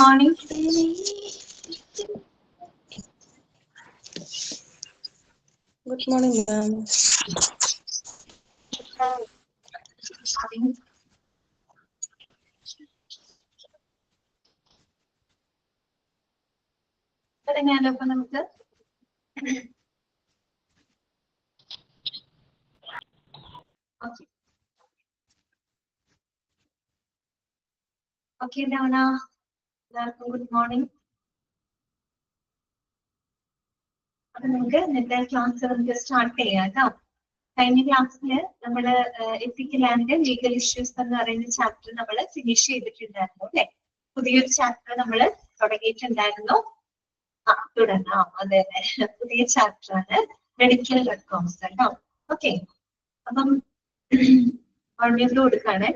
morning. Good morning, ma'am. തുടങ്ങിയാലോ അപ്പൊ നമുക്ക്? ഓക്കെ ഓക്കെ ഡൗണ, എല്ലാവർക്കും ഗുഡ് മോർണിംഗ്. അപ്പൊ നമുക്ക് ഇന്നത്തെ ക്ലാസ് നമുക്ക് സ്റ്റാർട്ട് ചെയ്യാം കേട്ടോ. കഴിഞ്ഞ ക്ലാസ്സിൽ നമ്മള് എത്തിക്കൽ ആൻഡ് ലീഗൽ ഇഷ്യൂസ് എന്ന് പറയുന്ന ചാപ്റ്റർ നമ്മൾ ഫിനിഷ് ചെയ്തിട്ടുണ്ടായിരുന്നു അല്ലെ. പുതിയൊരു ചാപ്റ്റർ നമ്മൾ തുടങ്ങിയിട്ടുണ്ടായിരുന്നു. തുടങ്ങാം, അതെ അതെ, പുതിയ ചാപ്റ്റർ ആണ് മെഡിക്കൽ റെക്കോർഡ്സ് കേട്ടോ. ഓക്കെ, അപ്പം ഓൾമോസ്റ്റ് കൊടുക്കാണ്.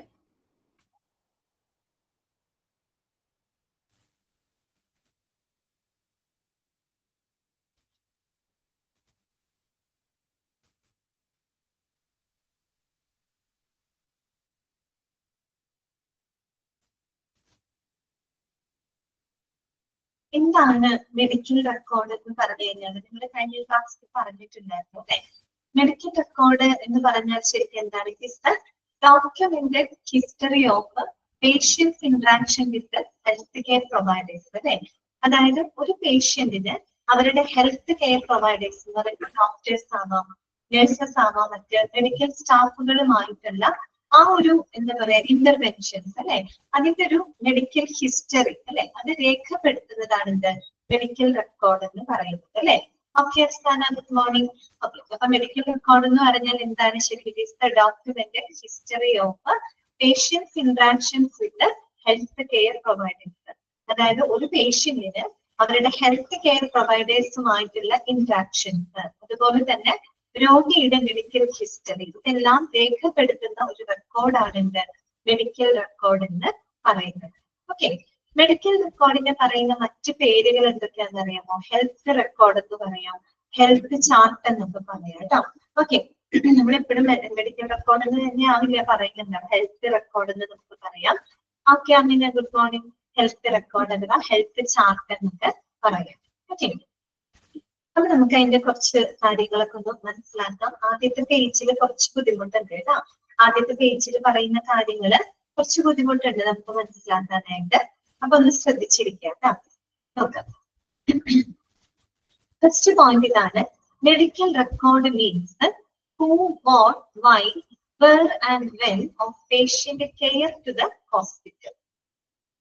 എന്താണ് മെഡിക്കൽ റെക്കോർഡ് എന്ന് പറഞ്ഞു കഴിഞ്ഞാൽ നിങ്ങൾ കഴിഞ്ഞ ക്ലാസ്സിൽ പറഞ്ഞിട്ടുണ്ടായിരുന്നു അല്ലെ. മെഡിക്കൽ റെക്കോർഡ് എന്ന് പറഞ്ഞാൽ ശരിക്കും എന്താണ്? It is the documented history of patients interaction with health care providers അല്ലെ. അതായത് ഒരു പേഷ്യന്റിന് അവരുടെ ഹെൽത്ത് കെയർ പ്രൊവൈഡേഴ്സ് എന്ന് പറയുന്നത് ഡോക്ടേഴ്സ് ആവാം, നഴ്സസ് ആവാം, മറ്റ് മെഡിക്കൽ സ്റ്റാഫുകളുമായിട്ടുള്ള ആ ഒരു എന്താ പറയാ ഇന്റർവെൻഷൻസ് അല്ലെ, അതിന്റെ ഒരു മെഡിക്കൽ ഹിസ്റ്ററി അല്ലെ, അത് രേഖപ്പെടുത്തുന്നതാണ് എന്ത് മെഡിക്കൽ റെക്കോർഡ് എന്ന് പറയുന്നത് അല്ലെ. Okay Asthana, good morning. അപ്പൊ മെഡിക്കൽ റെക്കോർഡ് എന്ന് പറഞ്ഞാൽ എന്താണ്? ശരിക്കും it is the documented history of patients interactions with health care providers. അതായത് ഒരു പേഷ്യന്റിന് അവരുടെ ഹെൽത്ത് കെയർ പ്രൊവൈഡേഴ്സുമായിട്ടുള്ള ഇന്ററാക്ഷൻസ്, അതുപോലെ തന്നെ രോഗിയുടെ മെഡിക്കൽ ഹിസ്റ്ററി, ഇതെല്ലാം രേഖപ്പെടുത്തുന്ന ഒരു റെക്കോർഡാണ് എന്ത് മെഡിക്കൽ റെക്കോർഡ് എന്ന് പറയുന്നത്. ഓക്കെ, മെഡിക്കൽ റെക്കോർഡിനെ പറയുന്ന മറ്റ് പേരുകൾ എന്തൊക്കെയാണെന്ന് അറിയാമോ? ഹെൽത്ത് റെക്കോർഡ് എന്ന് പറയാം, ഹെൽത്ത് ചാർട്ട് എന്നൊക്കെ പറയാം കേട്ടോ. ഓക്കെ, നമ്മളെപ്പോഴും മെഡിക്കൽ റെക്കോർഡ് എന്ന് തന്നെ ആവില്ല പറയുന്നുണ്ടാവും, ഹെൽത്ത് റെക്കോർഡ് എന്ന് നമുക്ക് പറയാം. ഓക്കെ അമ്മിന, ഗുഡ് മോർണിംഗ്. ഹെൽത്ത് റെക്കോർഡ് അഥവാ ഹെൽത്ത് ചാർട്ട് എന്നൊക്കെ പറയാം. ഓക്കെ, അപ്പൊ നമുക്ക് അതിന്റെ കുറച്ച് കാര്യങ്ങളൊക്കെ ഒന്ന് മനസ്സിലാക്കാം. ആദ്യത്തെ പേജിൽ കുറച്ച് ബുദ്ധിമുട്ടുണ്ട് കേട്ടോ. ആദ്യത്തെ പേജിൽ പറയുന്ന കാര്യങ്ങള് കുറച്ച് ബുദ്ധിമുട്ടുണ്ട് നമുക്ക് മനസ്സിലാക്കാനായിട്ട്. അപ്പൊ ഒന്ന് ശ്രദ്ധിച്ചിരിക്കാം കേട്ടോ. നോക്കാം. ഫസ്റ്റ് പോയിന്റ് ഇതാണ്. Medical record means who, what, why, where and when of patient care to the hospital.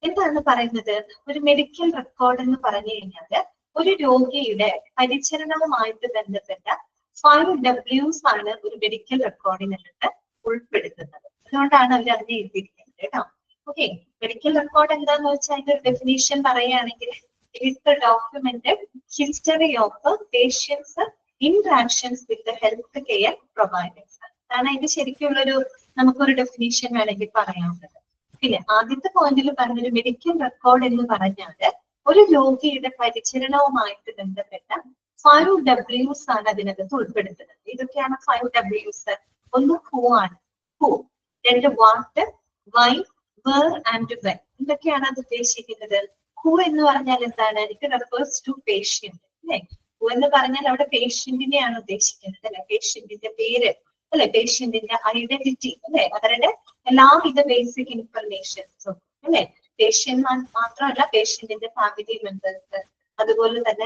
എന്താണ് പറയുന്നത്? ഒരു മെഡിക്കൽ റെക്കോർഡ് എന്ന് പറഞ്ഞു കഴിഞ്ഞാല് ഒരു രോഗിയുടെ പരിചരണവുമായിട്ട് ബന്ധപ്പെട്ട 5 Ws ആണ് ഒരു മെഡിക്കൽ റെക്കോർഡിനകത്ത് ഉൾപ്പെടുത്തുന്നത്. അതുകൊണ്ടാണ് അവർ അതിനെ എഴുതിയിരിക്കുന്നത് കേട്ടോ. ഓക്കെ, മെഡിക്കൽ റെക്കോർഡ് എന്താന്ന് വെച്ചാൽ അതിന്റെ ഡെഫിനേഷൻ പറയുകയാണെങ്കിൽ it is the documented history of patients interactions with health care providers. അതാണ് അതിന്റെ ശരിക്കുള്ളൊരു നമുക്കൊരു ഡെഫിനേഷൻ വേണമെങ്കിൽ പറയാവുന്നത്. പിന്നെ ആദ്യത്തെ പോയിന്റിൽ പറഞ്ഞൊരു മെഡിക്കൽ റെക്കോർഡ് എന്ന് പറഞ്ഞാല് ഒരു രോഗിയുടെ പരിചരണവുമായിട്ട് ബന്ധപ്പെട്ട 5 Ws ആണ് അതിനകത്ത് ഉൾപ്പെടുത്തുന്നത്. ഇതൊക്കെയാണ് 5 Ws. ഒന്ന് ഹൂ ആണ്, ഹൂ. രണ്ട് what, why, where and when. ഇതൊക്കെയാണ് അത് ഉദ്ദേശിക്കുന്നത്. ഹൂ എന്ന് പറഞ്ഞാൽ എന്താണ്? ഇറ്റ് റെഫേഴ്സ് ടു പേഷ്യന്റ് അല്ലെ. ഹൂ എന്ന് പറഞ്ഞാൽ അവിടെ പേഷ്യന്റിനെയാണ് ഉദ്ദേശിക്കുന്നത് അല്ലെ, പേഷ്യന്റിന്റെ പേര് അല്ലെ, പേഷ്യന്റിന്റെ ഐഡന്റിറ്റി അല്ലെ, അവരുടെ എല്ലാവിധ ബേസിക് ഇൻഫർമേഷൻസും അല്ലെ. പേഷ്യന്റ് മാത്രമല്ല, പേഷ്യന്റിന്റെ ഫാമിലി മെമ്പേഴ്സ്, അതുപോലെ തന്നെ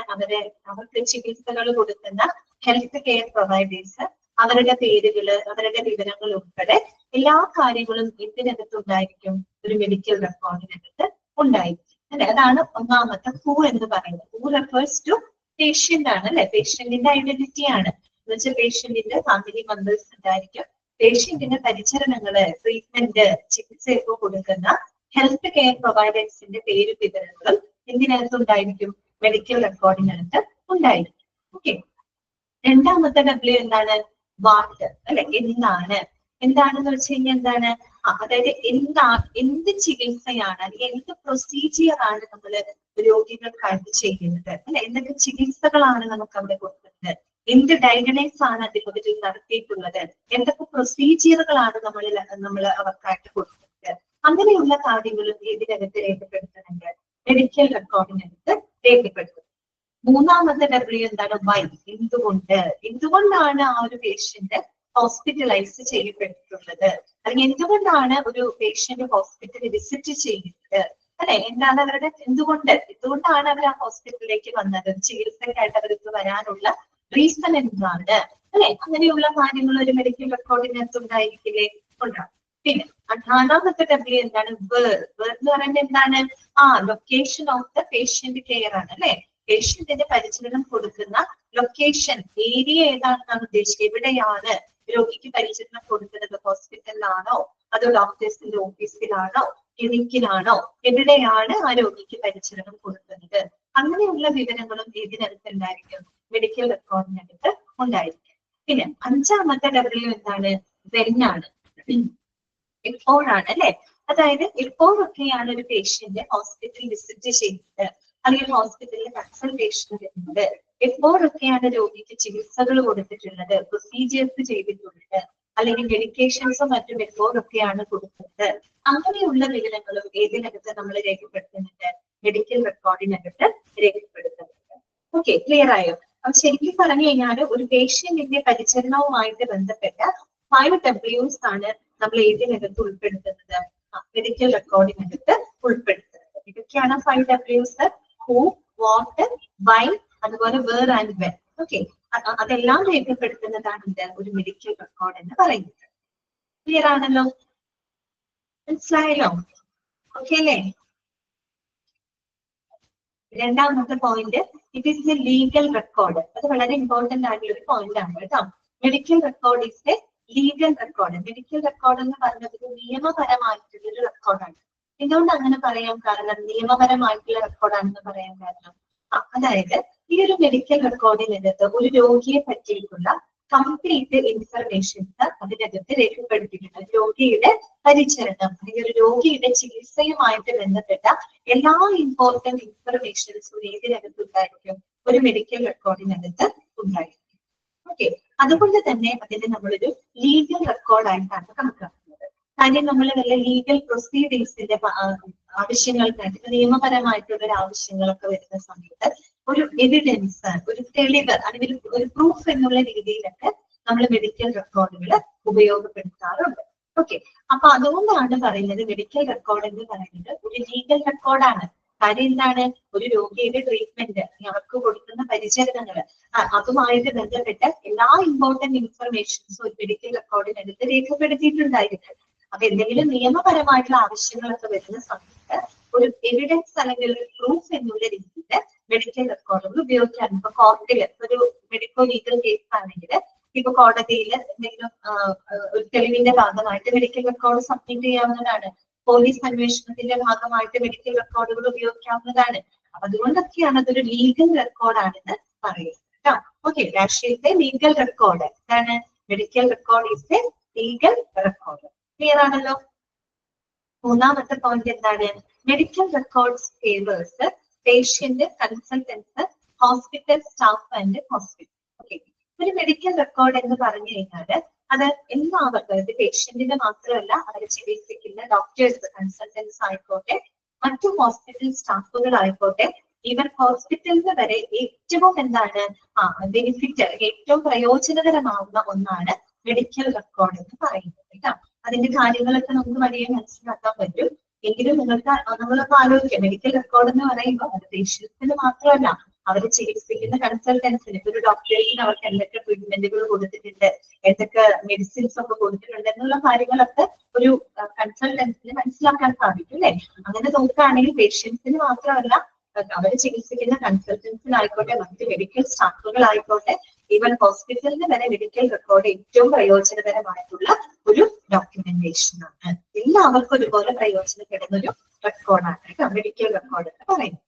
അവർക്ക് ചികിത്സകൾ കൊടുക്കുന്ന ഹെൽത്ത് കെയർ പ്രൊവൈഡേഴ്സ്, അവരുടെ പേരുകള്, അവരുടെ വിവരങ്ങൾ ഉൾപ്പെടെ എല്ലാ കാര്യങ്ങളും ഇതിനകത്തുണ്ടായിരിക്കും, ഒരു മെഡിക്കൽ റെക്കോർഡിനകത്ത് ഉണ്ടായിരിക്കും അല്ലെ. അതാണ് ഒന്നാമത്തെ ഹൂ എന്ന് പറയുന്നത്. ഹൂ റെഫേഴ്സ് ടു പേഷ്യന്റ് ആണ് അല്ലെ, പേഷ്യന്റിന്റെ ഐഡന്റിറ്റി ആണ്. എന്ന് വെച്ചാൽ പേഷ്യന്റിന്റെ ഫാമിലി മെമ്പേഴ്സ് ഉണ്ടായിരിക്കും, പേഷ്യന്റിന്റെ പരിചരണങ്ങള്, ട്രീറ്റ്മെന്റ്, ചികിത്സയൊക്കെ കൊടുക്കുന്ന ഹെൽത്ത് കെയർ പ്രൊവൈഡേഴ്സിന്റെ പേര് വിവരങ്ങളും എന്തിനകത്തുണ്ടായിരിക്കും? മെഡിക്കൽ റെക്കോർഡിനകത്ത് ഉണ്ടായിരിക്കും. ഓക്കെ, രണ്ടാമത്തെ W എന്താണ്? വാട്ട് അല്ലെ, എന്താണ്. എന്താണെന്ന് വെച്ച് കഴിഞ്ഞാൽ എന്താണ്? അതായത് എന്ത് ചികിത്സയാണ്, അല്ലെങ്കിൽ എന്ത് പ്രൊസീജിയർ ആണ് നമ്മള് രോഗികൾക്കായിട്ട് ചെയ്യുന്നത് അല്ലെ, എന്തൊക്കെ ചികിത്സകളാണ് നമുക്ക് അവിടെ കൊടുക്കുന്നത്, എന്ത് ഡയഗ്നൈസ് ആണ് അതിൽ നടത്തിയിട്ടുള്ളത്, എന്തൊക്കെ പ്രൊസീജിയറുകളാണ് നമ്മൾ അവർക്കായിട്ട് കൊടുക്കുന്നത്, അങ്ങനെയുള്ള കാര്യങ്ങളും ഇതിനകത്ത് രേഖപ്പെടുത്തുന്നുണ്ട്. മെഡിക്കൽ റെക്കോർഡിനകത്ത് രേഖപ്പെടുത്തുന്നത്. മൂന്നാമത്തെ W എന്താണ്? വൈ. എന്തുകൊണ്ടാണ് ആ ഒരു പേഷ്യന്റ് ഹോസ്പിറ്റലൈസ് ചെയ്യപ്പെട്ടിട്ടുള്ളത്, അല്ലെങ്കിൽ എന്തുകൊണ്ടാണ് ഒരു പേഷ്യന്റ് ഹോസ്പിറ്റലിൽ വിസിറ്റ് ചെയ്യുന്നത്, അല്ലെ? എന്താണ് അവരുടെ എന്തുകൊണ്ടാണ് അവർ ആ ഹോസ്പിറ്റലിലേക്ക് വന്നത്, ചികിത്സക്കായിട്ട് അവർക്ക് വരാനുള്ള റീസൺ എന്താണ്, അല്ലെ? അങ്ങനെയുള്ള കാര്യങ്ങൾ ഒരു മെഡിക്കൽ റെക്കോർഡിനകത്ത് ഉണ്ടായിരിക്കില്ലേ? ഉണ്ടാകും. പിന്നെ നാലാമത്തെ W എന്താണ്? വേർ എന്ന് പറയുന്നത് എന്താണ്? Location of the patient care ആണ്, അല്ലെ? പേഷ്യന്റിന് പരിചരണം കൊടുക്കുന്ന ലൊക്കേഷൻ, ഏരിയ ഏതാണെന്നാണ് ഉദ്ദേശിക്കുന്നത്. എവിടെയാണ് രോഗിക്ക് പരിചരണം കൊടുക്കുന്നത്? ഹോസ്പിറ്റലിലാണോ, അതോ ഡോക്ടേഴ്സിന്റെ ഓഫീസിലാണോ, ക്ലിനിക്കിലാണോ, എവിടെയാണ് ആ രോഗിക്ക് പരിചരണം കൊടുക്കുന്നത്? അങ്ങനെയുള്ള വിവരങ്ങളും ഇതിനകത്ത് ഉണ്ടായിരിക്കും, മെഡിക്കൽ റെക്കോർഡിനകത്ത് ഉണ്ടായിരിക്കും. പിന്നെ അഞ്ചാമത്തെ W എന്താണ്? വെന്നാണ്, എപ്പോഴാണ്, അല്ലെ? അതായത് എപ്പോഴൊക്കെയാണ് ഒരു പേഷ്യന്റ് ഹോസ്പിറ്റൽ വിസിറ്റ് ചെയ്യുന്നത്, അല്ലെങ്കിൽ ഹോസ്പിറ്റലിൽ കൺസൾട്ടേഷൻ വരുന്നത്, എപ്പോഴൊക്കെയാണ് രോഗിക്ക് ചികിത്സകൾ കൊടുത്തിട്ടുള്ളത്, പ്രൊസീജിയേഴ്സ് ചെയ്തിട്ടുള്ളത്, അല്ലെങ്കിൽ മെഡിക്കേഷൻസും മറ്റും എപ്പോഴൊക്കെയാണ് കൊടുക്കുന്നത്, അങ്ങനെയുള്ള വിവരങ്ങളും ഏതിനകത്ത് നമ്മൾ രേഖപ്പെടുത്തുന്നുണ്ട്? മെഡിക്കൽ റെക്കോർഡിനകത്ത് രേഖപ്പെടുത്തുന്നുണ്ട്. ഓക്കെ, ക്ലിയർ ആയോ? അപ്പൊ ശരിക്കും പറഞ്ഞു കഴിഞ്ഞാൽ ഒരു പേഷ്യന്റിന്റെ പരിചരണവുമായിട്ട് ബന്ധപ്പെട്ട 5 Ws ആണ് നമ്മൾ ഏതിനകത്ത് ഉൾപ്പെടുത്തുന്നത്? മെഡിക്കൽ റെക്കോർഡിനകത്ത് ഉൾപ്പെടുത്തുന്നത്. ഇതൊക്കെയാണ് 5 Ws. ഹൂ, വാട്ട്, വൈ, അതുപോലെ വേർ ആൻഡ് വെൻ. ഓക്കെ, അതെല്ലാം രേഖപ്പെടുത്തുന്നതാണ് ഒരു മെഡിക്കൽ റെക്കോർഡ് എന്ന് പറയുന്നത്. ക്ലിയർ ആണല്ലോ? മനസ്സിലായല്ലോ? ഓക്കെ അല്ലേ? രണ്ടാമത്തെ point, it is A legal record. അത് വളരെ ഇമ്പോർട്ടന്റ് ആയിട്ടുള്ള ഒരു പോയിന്റ് ആണ് കേട്ടോ. Medical record is A legal record. Medical record എന്ന് പറയുന്നത് നിയമപരമായിട്ടുള്ള ഒരു റെക്കോർഡാണ്. എന്തുകൊണ്ട് അങ്ങനെ പറയാൻ കാരണം, നിയമപരമായിട്ടുള്ള റെക്കോർഡാണെന്ന് പറയാൻ കാരണം, അതായത് ഈ ഒരു മെഡിക്കൽ റെക്കോർഡിനകത്ത് ഒരു രോഗിയെ പറ്റിയിട്ടുള്ള കംപ്ലീറ്റ് ഇൻഫർമേഷൻസ് അതിനകത്ത് രേഖപ്പെടുത്തിയിട്ടുണ്ട്. രോഗിയുടെ പരിചരണം അല്ലെങ്കിൽ ഒരു രോഗിയുടെ ചികിത്സയുമായിട്ട് ബന്ധപ്പെട്ട എല്ലാ ഇമ്പോർട്ടന്റ് ഇൻഫർമേഷൻസും ഏതിനകത്ത് ഉണ്ടായിരിക്കും? ഒരു മെഡിക്കൽ റെക്കോർഡിനകത്ത് ഉണ്ടായിരിക്കും. ഓക്കെ, അതുകൊണ്ട് തന്നെ അതിനെ നമ്മളൊരു ലീഗൽ റെക്കോർഡായിട്ടാണ് കണക്കാക്കുന്നത്. കാര്യം നമ്മൾ വല്ല ലീഗൽ പ്രൊസീഡിങ്സിന്റെ ആവശ്യങ്ങൾക്കായിട്ട്, നിയമപരമായിട്ടുള്ള ഒരു ആവശ്യങ്ങളൊക്കെ വരുന്ന സമയത്ത് ഒരു എവിഡൻസ്, ഒരു തെളിവ് അല്ലെങ്കിൽ ഒരു പ്രൂഫ് എന്നുള്ള രീതിയിലൊക്കെ നമ്മൾ മെഡിക്കൽ റെക്കോർഡുകൾ ഉപയോഗപ്പെടുത്താറുണ്ട്. ഓക്കെ, അപ്പൊ അതുകൊണ്ടാണ് പറയുന്നത് മെഡിക്കൽ റെക്കോർഡ് എന്ന് പറയുന്നത് ഒരു ലീഗൽ റെക്കോർഡാണ്. കാര്യം എന്താണ്? ഒരു രോഗിയുടെ ട്രീറ്റ്മെന്റ്, അവർക്ക് കൊടുക്കുന്ന പരിചരണങ്ങൾ, അതുമായിട്ട് ബന്ധപ്പെട്ട എല്ലാ ഇമ്പോർട്ടന്റ് ഇൻഫർമേഷൻസും ഒരു മെഡിക്കൽ റെക്കോർഡിനകത്ത് രേഖപ്പെടുത്തിയിട്ടുണ്ടായിരിക്കും. അപ്പൊ എന്തെങ്കിലും നിയമപരമായിട്ടുള്ള ആവശ്യങ്ങളൊക്കെ വരുന്ന സമയത്ത് ഒരു എവിഡൻസ് അല്ലെങ്കിൽ ഒരു പ്രൂഫ് എന്നുള്ള രീതിയിൽ മെഡിക്കൽ റെക്കോർഡുകൾ ഉപയോഗിക്കാറുണ്ട്. ഇപ്പൊ കോടതിയിൽ ഒരു മെഡിക്കോ ലീഗൽ കേസ് ആണെങ്കിൽ ഇപ്പൊ കോടതിയിൽ എന്തെങ്കിലും ഒരു തെളിവിന്റെ ഭാഗമായിട്ട് മെഡിക്കൽ റെക്കോർഡ് സബ്മിറ്റ് ചെയ്യാവുന്നതാണ്. പോലീസ് അന്വേഷണത്തിന്റെ ഭാഗമായിട്ട് മെഡിക്കൽ റെക്കോർഡുകൾ ഉപയോഗിക്കാവുന്നതാണ്. അപ്പൊ അതുകൊണ്ടൊക്കെയാണ് അതൊരു ലീഗൽ റെക്കോർഡാണെന്ന് പറയുന്നത് കേട്ടോ. ഓക്കെ, രാഷ്ട്രീയത്തെ ലീഗൽ റെക്കോർഡ് എന്താണ്? Medical record is A legal record. Clear ആണല്ലോ? മൂന്നാമത്തെ പോയിന്റ് എന്താണ്? Medical records favours patient, consultants, hospital staff and hospital. Okay, ഒരു മെഡിക്കൽ റെക്കോർഡ് എന്ന് പറഞ്ഞു കഴിഞ്ഞാൽ അത് എല്ലാവർക്കും, പേഷ്യന്റിന് മാത്രമല്ല, അവരെ ചികിത്സിക്കുന്ന ഡോക്ടേഴ്സ്, കൺസൾട്ടൻസ് ആയിക്കോട്ടെ, മറ്റു ഹോസ്പിറ്റൽ സ്റ്റാഫുകളായിക്കോട്ടെ, ഈവൻ ഹോസ്പിറ്റലിന് വരെ ഏറ്റവും എന്താണ് ബെനിഫിറ്റ്, ഏറ്റവും പ്രയോജനകരമാവുന്ന ഒന്നാണ് മെഡിക്കൽ റെക്കോർഡ് എന്ന് പറയുന്നത് കേട്ടോ. അതിന്റെ കാര്യങ്ങളൊക്കെ നമുക്ക് വലിയ മനസ്സിലാക്കാൻ പറ്റും. എങ്കിലും നമ്മളൊക്കെ ആലോചിക്കാം, മെഡിക്കൽ റെക്കോർഡ് എന്ന് പറയുമ്പോൾ അത് പേഷ്യൻസിന് മാത്രമല്ല, അവരെ ചികിത്സിക്കുന്ന കൺസൾട്ടൻസിന്, ഒരു ഡോക്ടേഴ്സിന് അവർക്ക് എന്തൊക്കെ ട്രീറ്റ്മെന്റുകൾ കൊടുത്തിട്ടുണ്ട്, എന്തൊക്കെ മെഡിസിൻസ് ഒക്കെ കൊടുത്തിട്ടുണ്ട് എന്നുള്ള കാര്യങ്ങളൊക്കെ ഒരു കൺസൾട്ടൻസിന് മനസ്സിലാക്കാൻ സാധിക്കും അല്ലെ? അങ്ങനെ നോക്കുകയാണെങ്കിൽ പേഷ്യൻസിന് മാത്രമല്ല, അവരെ ചികിത്സിക്കുന്ന കൺസൾട്ടൻസിനായിക്കോട്ടെ, മറ്റ് മെഡിക്കൽ സ്റ്റാഫുകളായിക്കോട്ടെ, ഈവൻ ഹോസ്പിറ്റലിന് വരെ മെഡിക്കൽ റെക്കോർഡ് ഏറ്റവും പ്രയോജനകരമായിട്ടുള്ള ഒരു ഡോക്യുമെന്റേഷൻ ആണ്. എല്ലാവർക്കും ഒരുപോലെ പ്രയോജനപ്പെടുന്ന ഒരു റെക്കോർഡാണ് കേട്ടോ മെഡിക്കൽ റെക്കോർഡ് എന്ന് പറയുന്നത്.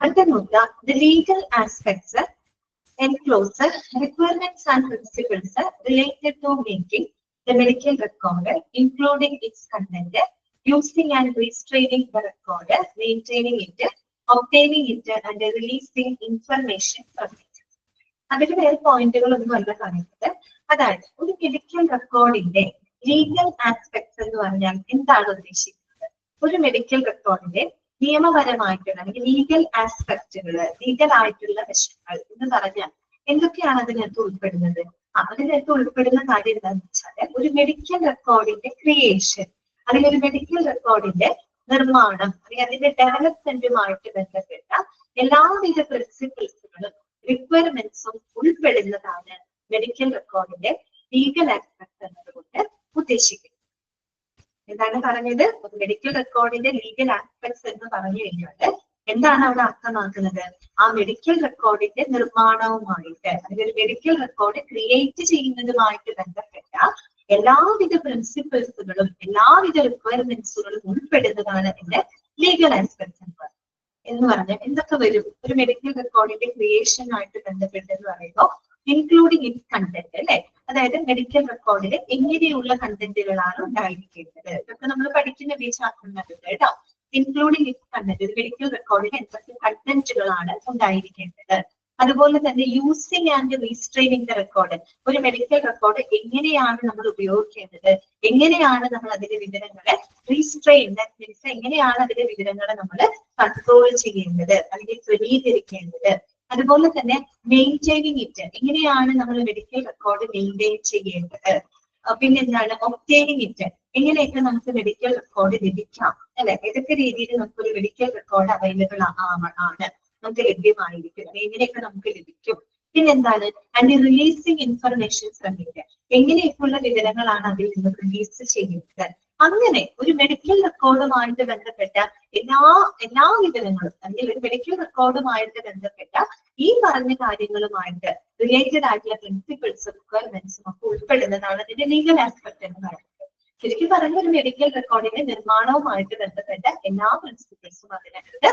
അടുത്ത നോക്കുക, the legal aspects enclose requirements and principles related to making the medical record, including its content, using and restraining the record, maintaining it, obtaining it, and releasing information from it. അതിന് വേറെ പോയിന്റുകളൊന്നും അല്ല കാണിക്കുന്നത്. അതായത് ഒരു മെഡിക്കൽ റെക്കോർഡിന്റെ ലീഗൽ ആസ്പെക്ട്സ് എന്ന് പറഞ്ഞാൽ എന്താണ് ഉദ്ദേശിക്കുന്നത്? ഒരു മെഡിക്കൽ റെക്കോർഡിന്റെ നിയമപരമായിട്ടുള്ള അല്ലെങ്കിൽ ലീഗൽ ആസ്പെക്റ്റുകൾ, ലീഗൽ ആയിട്ടുള്ള വശങ്ങൾ എന്ന് പറഞ്ഞാൽ എന്തൊക്കെയാണ് അതിനകത്ത് ഉൾപ്പെടുന്നത്? അതിനകത്ത് ഉൾപ്പെടുന്ന കാര്യം എന്താണെന്ന് വെച്ചാൽ ഒരു മെഡിക്കൽ റെക്കോർഡിന്റെ ക്രിയേഷൻ അല്ലെങ്കിൽ ഒരു മെഡിക്കൽ റെക്കോർഡിന്റെ നിർമ്മാണം അല്ലെങ്കിൽ അതിന്റെ ഡെവലപ്മെന്റുമായിട്ട് ബന്ധപ്പെട്ട എല്ലാവിധ പ്രിൻസിപ്പിൾസുകളും റിക്വയർമെന്റ്സും ഉൾപ്പെടുന്നതാണ് മെഡിക്കൽ റെക്കോർഡിന്റെ ലീഗൽ ആസ്പെക്ട് എന്നതുകൊണ്ട് ഉദ്ദേശിക്കുന്നത്. എന്താണ് പറഞ്ഞത്? ഒരു മെഡിക്കൽ റെക്കോർഡിന്റെ ലീഗൽ ആസ്പെക്ട്സ് എന്ന് പറഞ്ഞു കഴിഞ്ഞാൽ എന്താണ് അവിടെ അർത്ഥമാക്കുന്നത്? ആ മെഡിക്കൽ റെക്കോർഡിന്റെ നിർമ്മാണവുമായിട്ട് അല്ലെങ്കിൽ ഒരു മെഡിക്കൽ റെക്കോർഡ് ക്രിയേറ്റ് ചെയ്യുന്നതുമായിട്ട് ബന്ധപ്പെട്ട എല്ലാവിധ പ്രിൻസിപ്പിൾസുകളും എല്ലാവിധ റിക്വയർമെന്റ്സുകളും ഉൾപ്പെടുന്നതാണ് ഇതിന്റെ ലീഗൽ ആസ്പെക്ട്സ് എന്ന് പറഞ്ഞാൽ എന്തൊക്കെ വരും? ഒരു മെഡിക്കൽ റെക്കോർഡിന്റെ ക്രിയേഷനുമായിട്ട് ബന്ധപ്പെട്ട് എന്ന് പറയുമ്പോൾ ഇൻക്ലൂഡിങ് ഇൻ കണ്ടന്റ് അല്ലെ, അതായത് മെഡിക്കൽ റെക്കോർഡിൽ എങ്ങനെയുള്ള കണ്ടന്റുകളാണ് ഉണ്ടായിരിക്കേണ്ടത്. ഇതൊക്കെ നമ്മൾ പഠിക്കുന്ന ചാപ്റ്ററിനകത്ത് കേട്ടോ. ഇൻക്ലൂഡിങ് ഇൻ കണ്ടന്റ്, ഒരു മെഡിക്കൽ റെക്കോർഡിൽ എന്തൊക്കെ കണ്ടന്റുകളാണ് ഉണ്ടായിരിക്കേണ്ടത്. അതുപോലെ തന്നെ യൂസിങ് ആൻഡ് റീസ്ട്രെയിനിങ് ദ റെക്കോർഡ്, ഒരു മെഡിക്കൽ റെക്കോർഡ് എങ്ങനെയാണ് നമ്മൾ ഉപയോഗിക്കേണ്ടത്, എങ്ങനെയാണ് നമ്മൾ അതിന്റെ വിവരങ്ങളെ റീസ്ട്രെയിൻ, മീൻസ് എങ്ങനെയാണ് അതിന്റെ വിവരങ്ങളെ നമ്മൾ കൺട്രോൾ ചെയ്യേണ്ടത് അല്ലെങ്കിൽ ക്രമീകരിക്കേണ്ടത്. അതുപോലെ തന്നെ മെയിൻറ്റെയിനിങ് ഇറ്റ്, എങ്ങനെയാണ് നമ്മൾ മെഡിക്കൽ റെക്കോർഡ് മെയിൻറ്റെയിൻ ചെയ്യേണ്ടത്. പിന്നെ എന്താണ് ഒബ്റ്റെയിനിങ് ഇറ്റ്, എങ്ങനെയൊക്കെ നമുക്ക് മെഡിക്കൽ റെക്കോർഡ് ലഭിക്കാം അല്ലെ, ഏതൊക്കെ രീതിയിൽ നമുക്കൊരു മെഡിക്കൽ റെക്കോർഡ് അവൈലബിൾ ആണ്, നമുക്ക് ലഭ്യമായിരിക്കും, എങ്ങനെയൊക്കെ നമുക്ക് ലഭിക്കും. പിന്നെന്താണ് and releasing information from it, എങ്ങനെയൊക്കെയുള്ള വിവരങ്ങളാണ് അതിൽ നിന്ന് റിലീസ് ചെയ്യുന്നത്. അങ്ങനെ ഒരു മെഡിക്കൽ റെക്കോർഡുമായിട്ട് ബന്ധപ്പെട്ട എല്ലാ വിവരങ്ങളും അല്ലെങ്കിൽ ഒരു മെഡിക്കൽ റെക്കോർഡുമായിട്ട് ബന്ധപ്പെട്ട ഈ പറഞ്ഞ കാര്യങ്ങളുമായിട്ട് റിലേറ്റഡ് ആയിട്ടുള്ള പ്രിൻസിപ്പിൾസും റിക്വയർമെന്റ്സും ഒക്കെ ഉൾപ്പെടുന്നതാണ് അതിന്റെ ലീഗൽ ആസ്പെക്ട് എന്ന് പറയുന്നത്. ശരിക്കും പറഞ്ഞ ഒരു മെഡിക്കൽ റെക്കോർഡിന്റെ നിർമ്മാണവുമായിട്ട് ബന്ധപ്പെട്ട എല്ലാ പ്രിൻസിപ്പിൾസും അതിനകത്ത്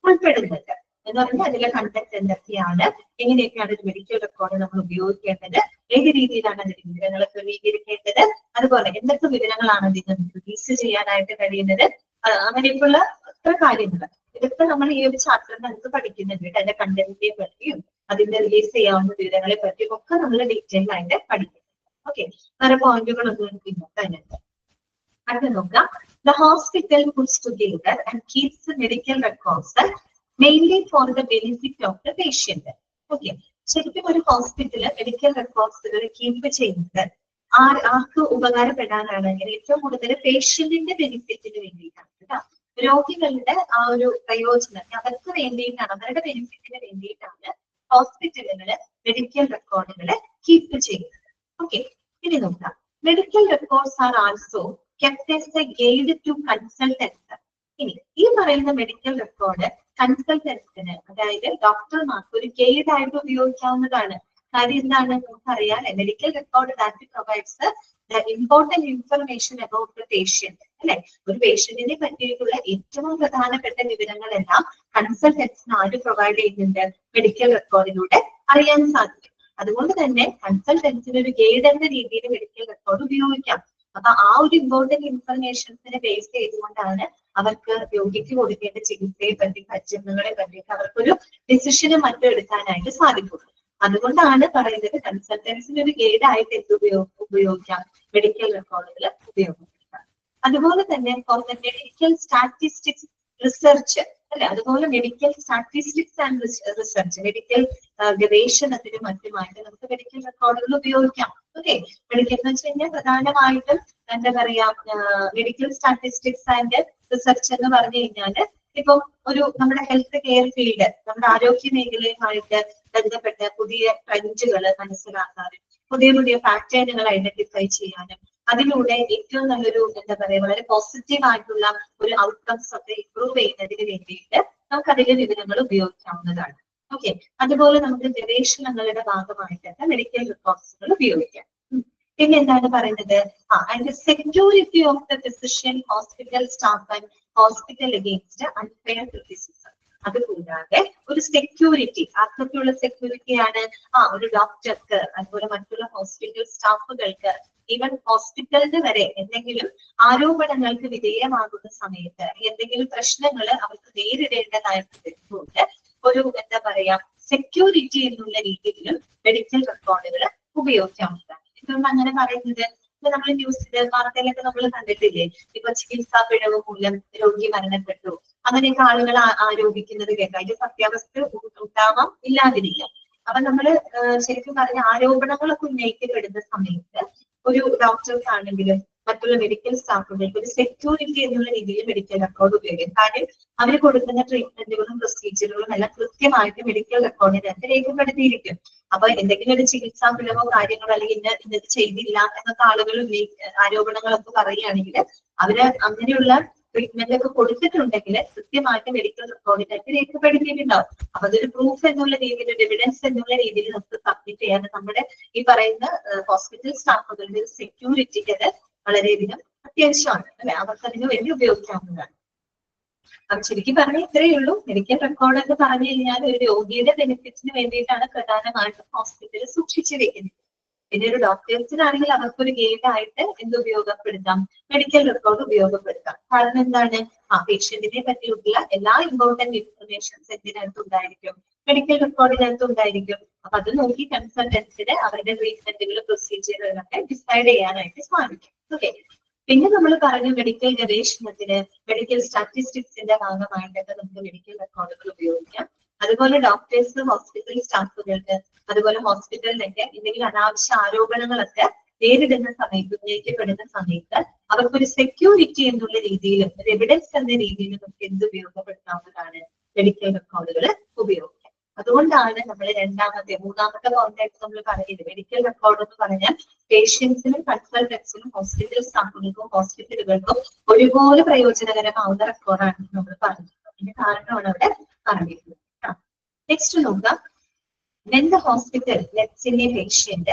ഉൾപ്പെടുന്നുണ്ട് എന്ന് പറഞ്ഞാൽ അതിലെ കണ്ടന്റ് എന്തൊക്കെയാണ്, എങ്ങനെയൊക്കെയാണ് ഒരു മെഡിക്കൽ റെക്കോർഡ് നമ്മൾ ഉപയോഗിക്കേണ്ടത്, ഏത് രീതിയിലാണ് അതിന്റെ വിവരങ്ങൾ ക്രമീകരിക്കേണ്ടത്, അതുപോലെ എന്തൊക്കെ വിവരങ്ങളാണ് അതിൽ നിന്ന് റിലീസ് ചെയ്യാനായിട്ട് കഴിയുന്നത്, അങ്ങനെയൊക്കെയുള്ള അത്ര കാര്യങ്ങൾ ഇതൊക്കെ നമ്മൾ ഈ ഒരു ചാപ്റ്ററിനകത്ത് പഠിക്കുന്നുണ്ട്. അതിന്റെ കണ്ടന്റിനെ പറ്റിയും അതിന്റെ റിലീസ് ചെയ്യാവുന്ന വിവരങ്ങളെ പറ്റിയും ഒക്കെ നമ്മൾ ഡീറ്റെയിൽ ആയിട്ട് പഠിക്കും. ഓക്കെ, വേറെ പോയിന്റുകളൊന്നും ഇന്നത്തെ അതിനകത്ത്. അടുത്ത നോക്കാം. The hospital puts together and keeps the medical records mainly for the benefit of the patient. Okay, ശരിക്കും ഒരു ഹോസ്പിറ്റല് മെഡിക്കൽ റെക്കോർഡ്സുകൾ കീപ്പ് ചെയ്യുന്നത് ആർക്ക് ഉപകാരപ്പെടാനാണെങ്കിൽ ഏറ്റവും കൂടുതൽ പേഷ്യന്റിന്റെ ബെനിഫിറ്റിന് വേണ്ടിയിട്ടാണ് കേട്ടോ. രോഗികളുടെ ആ ഒരു പ്രയോജനം അവർക്ക് വേണ്ടിയിട്ടാണ്, അവരുടെ ബെനിഫിറ്റിന് വേണ്ടിയിട്ടാണ് ഹോസ്പിറ്റലുകള് മെഡിക്കൽ റെക്കോർഡുകളെ കീപ്പ് ചെയ്യുന്നത്. ഓക്കെ, ഇനി നോക്കാം. Medical records are also kept as a guide to consultants. ഇനി ഈ പറയുന്ന മെഡിക്കൽ റെക്കോർഡ് കൺസൾട്ടൻസിന്, അതായത് ഡോക്ടർമാർക്ക് ഒരു ഗൈഡ് ആയിട്ട് ഉപയോഗിക്കാവുന്നതാണ്. കാര്യം എന്താണ് നമുക്കറിയാം, medical record that provides the important information about the patient അല്ലെ. ഒരു പേഷ്യന്റിനെ പറ്റിയിട്ടുള്ള ഏറ്റവും പ്രധാനപ്പെട്ട വിവരങ്ങളെല്ലാം കൺസൾട്ടൻസിന് ആര് പ്രൊവൈഡ് ചെയ്യുന്നുണ്ട്? മെഡിക്കൽ റെക്കോർഡിലൂടെ അറിയാൻ സാധിക്കും. അതുകൊണ്ട് തന്നെ കൺസൾട്ടൻസിന് ഒരു ഗൈഡ് എന്ന രീതിയിൽ മെഡിക്കൽ റെക്കോർഡ് ഉപയോഗിക്കാം. അപ്പൊ ആ ഒരു ഇമ്പോർട്ടന്റ് ഇൻഫർമേഷൻസിനെ ബേസ് ചെയ്തുകൊണ്ടാണ് അവർക്ക് രോഗിക്ക് കൊടുക്കേണ്ട ചികിത്സയെ പറ്റി, മരുന്നുകളെ പറ്റിയിട്ട് അവർക്കൊരു ഡിസിഷനും മറ്റും എടുക്കാനായിട്ട് സാധിക്കും. അതുകൊണ്ടാണ് പറയുന്നത് കൺസൾട്ടൻസിന് ഒരു ഗൈഡ് ആയിട്ട് എന്ത് ഉപയോഗിക്കാം? മെഡിക്കൽ റെക്കോർഡുകൾ ഉപയോഗിക്കാം. അതുപോലെ തന്നെ മെഡിക്കൽ സ്റ്റാറ്റിസ്റ്റിക്സ് റിസർച്ച് അല്ലെ, അതുപോലെ medical statistics and research, medical ഗവേഷണത്തിനും മറ്റുമായിട്ട് നമുക്ക് മെഡിക്കൽ റെക്കോർഡുകൾ ഉപയോഗിക്കാം. ഓക്കെ, മെഡിക്കൽ എന്ന് വെച്ച് കഴിഞ്ഞാൽ പ്രധാനമായിട്ടും എന്താ പറയാ, മെഡിക്കൽ സ്റ്റാറ്റിസ്റ്റിക്സ് ആൻഡ് റിസർച്ച് എന്ന് പറഞ്ഞു കഴിഞ്ഞാല് ഇപ്പം ഒരു നമ്മുടെ ഹെൽത്ത് കെയർ ഫീൽഡ്, നമ്മുടെ ആരോഗ്യ മേഖലയുമായിട്ട് ബന്ധപ്പെട്ട പുതിയ ട്രെൻഡുകൾ മനസ്സിലാക്കാനും പുതിയ പാറ്റേണുകൾ ഐഡന്റിഫൈ ചെയ്യാനും അതിലൂടെ ഏറ്റവും നല്ലൊരു എന്താ പറയാ വളരെ പോസിറ്റീവ് ആയിട്ടുള്ള ഒരു ഔട്ട്കംസ് ഒക്കെ ഇംപ്രൂവ് ചെയ്യുന്നതിന് വേണ്ടിയിട്ട് നമുക്ക് അതിലെ വിവരങ്ങൾ ഉപയോഗിക്കാവുന്നതാണ്. ഓക്കെ, അതുപോലെ നമുക്ക് ഗവേഷണങ്ങളുടെ ഭാഗമായിട്ടൊക്കെ മെഡിക്കൽ റെക്കോർഡ്സുകൾ ഉപയോഗിക്കാം. പിന്നെ എന്താണ് പറയുന്നത്? And security of the physician, hospital staff and hospital against unfair criticism. അതുകൂടാതെ ഒരു സെക്യൂരിറ്റി, ആർക്കൊക്കെയുള്ള സെക്യൂരിറ്റിയാണ്? ഒരു ഡോക്ടർക്ക്, അതുപോലെ മറ്റുള്ള ഹോസ്പിറ്റൽ സ്റ്റാഫുകൾക്ക്, ഈവൻ ഹോസ്പിറ്റലിന് വരെ എന്തെങ്കിലും ആരോപണങ്ങൾക്ക് വിധേയമാകുന്ന സമയത്ത് എന്തെങ്കിലും പ്രശ്നങ്ങൾ അവർക്ക് നേരിടേണ്ടതായിട്ട് വരുന്നുണ്ട്. ഒരു എന്താ പറയാ സെക്യൂരിറ്റി എന്നുള്ള രീതിയിലും മെഡിക്കൽ റെക്കോർഡുകൾ ഉപയോഗിക്കാവുന്നതാണ്. ഇതൊന്നും അങ്ങനെ പറയുന്നത് ഇപ്പൊ നമ്മൾ ന്യൂസില് വാർത്തയിലൊക്കെ നമ്മൾ കണ്ടിട്ടില്ലേ? ഇപ്പൊ ചികിത്സാ പിഴവ് മൂലം രോഗി മരണപ്പെട്ടു, അങ്ങനെയൊക്കെ ആളുകൾ ആരോപിക്കുന്നത് കേൾക്കാം. അതിന്റെ സത്യാവസ്ഥ ഉണ്ടാവാം, ഇല്ലാതിരിക്കാം. അപ്പൊ നമ്മള് ശരിക്കും പറഞ്ഞ ആരോപണങ്ങളൊക്കെ ഉന്നയിക്കപ്പെടുന്ന സമയത്ത് ഒരു ഡോക്ടർക്ക് ആണെങ്കിലും മറ്റുള്ള മെഡിക്കൽ സ്റ്റാഫുകൾക്ക് ഒരു സെക്യൂരിറ്റി എന്നുള്ള രീതിയിൽ മെഡിക്കൽ റെക്കോർഡ് ഉപയോഗിക്കും. കാര്യം അവർ കൊടുക്കുന്ന ട്രീറ്റ്മെന്റുകളും പ്രൊസീജിയറുകളും എല്ലാം കൃത്യമായിട്ട് മെഡിക്കൽ റെക്കോർഡിനകത്ത് രേഖപ്പെടുത്തിയിരിക്കും. അപ്പൊ എന്തെങ്കിലും ഒരു ചികിത്സാ പിഴവോ കാര്യങ്ങളോ അല്ലെങ്കിൽ ഇന്നത് ചെയ്തില്ല എന്നൊക്കെ ആളുകൾ ആരോപണങ്ങളൊക്കെ പറയുകയാണെങ്കിൽ അവര് അങ്ങനെയുള്ള ട്രീറ്റ്മെന്റ് ഒക്കെ കൊടുത്തിട്ടുണ്ടെങ്കിൽ കൃത്യമായിട്ട് മെഡിക്കൽ റെക്കോർഡിനകത്ത് രേഖപ്പെടുത്തിയിട്ടുണ്ടാവും. അപ്പൊ അതൊരു പ്രൂഫ് എന്നുള്ള രീതിയിൽ, ഒരു എവിഡൻസ് എന്നുള്ള രീതിയിൽ നമുക്ക് സബ്മിറ്റ് ചെയ്യാൻ നമ്മുടെ ഈ പറയുന്ന ഹോസ്പിറ്റൽ സ്റ്റാഫുകളുടെ സെക്യൂരിറ്റിക്ക് അത് വളരെയധികം അത്യാവശ്യമാണ് അല്ലെ, അവർക്ക് അതിന് വേണ്ടി ഉപയോഗിക്കാവുന്നതാണ്. അപ്പൊ ചുരുക്കി പറഞ്ഞാൽ ഇത്രയേ ഉള്ളൂ. മെഡിക്കൽ റെക്കോർഡ് എന്ന് പറഞ്ഞു കഴിഞ്ഞാൽ ഒരു രോഗിയുടെ ബെനിഫിറ്റിന് വേണ്ടിയിട്ടാണ് പ്രധാനമായിട്ടും ഹോസ്പിറ്റലിൽ സൂക്ഷിച്ചു വെക്കുന്നത്. പിന്നെ ഒരു ഡോക്ടേഴ്സിനാണെങ്കിൽ അവർക്കൊരു ഗൈഡ് ആയിട്ട് എന്ത് ഉപയോഗപ്പെടുത്താം, മെഡിക്കൽ റെക്കോർഡ് ഉപയോഗപ്പെടുത്താം. കാരണം എന്താണ്, പേഷ്യന്റിനെ പറ്റിയിട്ടുള്ള എല്ലാ ഇമ്പോർട്ടന്റ് ഇൻഫർമേഷൻസ് എന്തിനകത്ത് ഉണ്ടായിരിക്കും, മെഡിക്കൽ റെക്കോർഡിനകത്ത് ഉണ്ടായിരിക്കും. അപ്പൊ അത് നോക്കി കൺസൾട്ടൻസിന് അവരുടെ ട്രീറ്റ്മെന്റുകൾ പ്രൊസീജിയറുകളൊക്കെ ഡിസൈഡ് ചെയ്യാനായിട്ട് സാധിക്കും. ഓക്കെ, പിന്നെ നമ്മൾ പറഞ്ഞു മെഡിക്കൽ ഗവേഷണത്തിന്, മെഡിക്കൽ സ്റ്റാറ്റിസ്റ്റിക്സിന്റെ ഭാഗമായിട്ടൊക്കെ നമുക്ക് മെഡിക്കൽ റെക്കോർഡുകൾ ഉപയോഗിക്കാം. അതുപോലെ ഡോക്ടേഴ്സ്, ഹോസ്പിറ്റൽ സ്റ്റാഫുകൾക്ക്, അതുപോലെ ഹോസ്പിറ്റലിലൊക്കെ എന്തെങ്കിലും അനാവശ്യ ആരോപണങ്ങളൊക്കെ നേരിടുന്ന സമയത്ത്, ഉന്നയിക്കപ്പെടുന്ന സമയത്ത് അവർക്കൊരു സെക്യൂരിറ്റി എന്നുള്ള രീതിയിലും ഒരു എവിഡൻസ് എന്ന രീതിയിലും നമുക്ക് എന്ത് ഉപയോഗപ്പെടുത്താവുന്നതാണ്, മെഡിക്കൽ റെക്കോർഡുകൾ ഉപയോഗിക്കാം. അതുകൊണ്ടാണ് നമ്മൾ മൂന്നാമത്തെ പോയിന്റായിട്ട് നമ്മൾ പറയുന്നത് മെഡിക്കൽ റെക്കോർഡ് എന്ന് പറഞ്ഞാൽ പേഷ്യൻസിനും കൺസൾട്ടൻസിനും ഹോസ്പിറ്റൽ സ്റ്റാഫുകൾക്കും ഹോസ്പിറ്റലുകൾക്കും ഒരുപോലെ പ്രയോജനകരമാവുന്ന റെക്കോർഡാണെന്ന് നമ്മൾ പറഞ്ഞത്. അതിന്റെ കാരണമാണ് അവിടെ പറഞ്ഞിട്ടുള്ളത്. നെക്സ്റ്റ് നോക്കാം. When the hospital lets in a patient,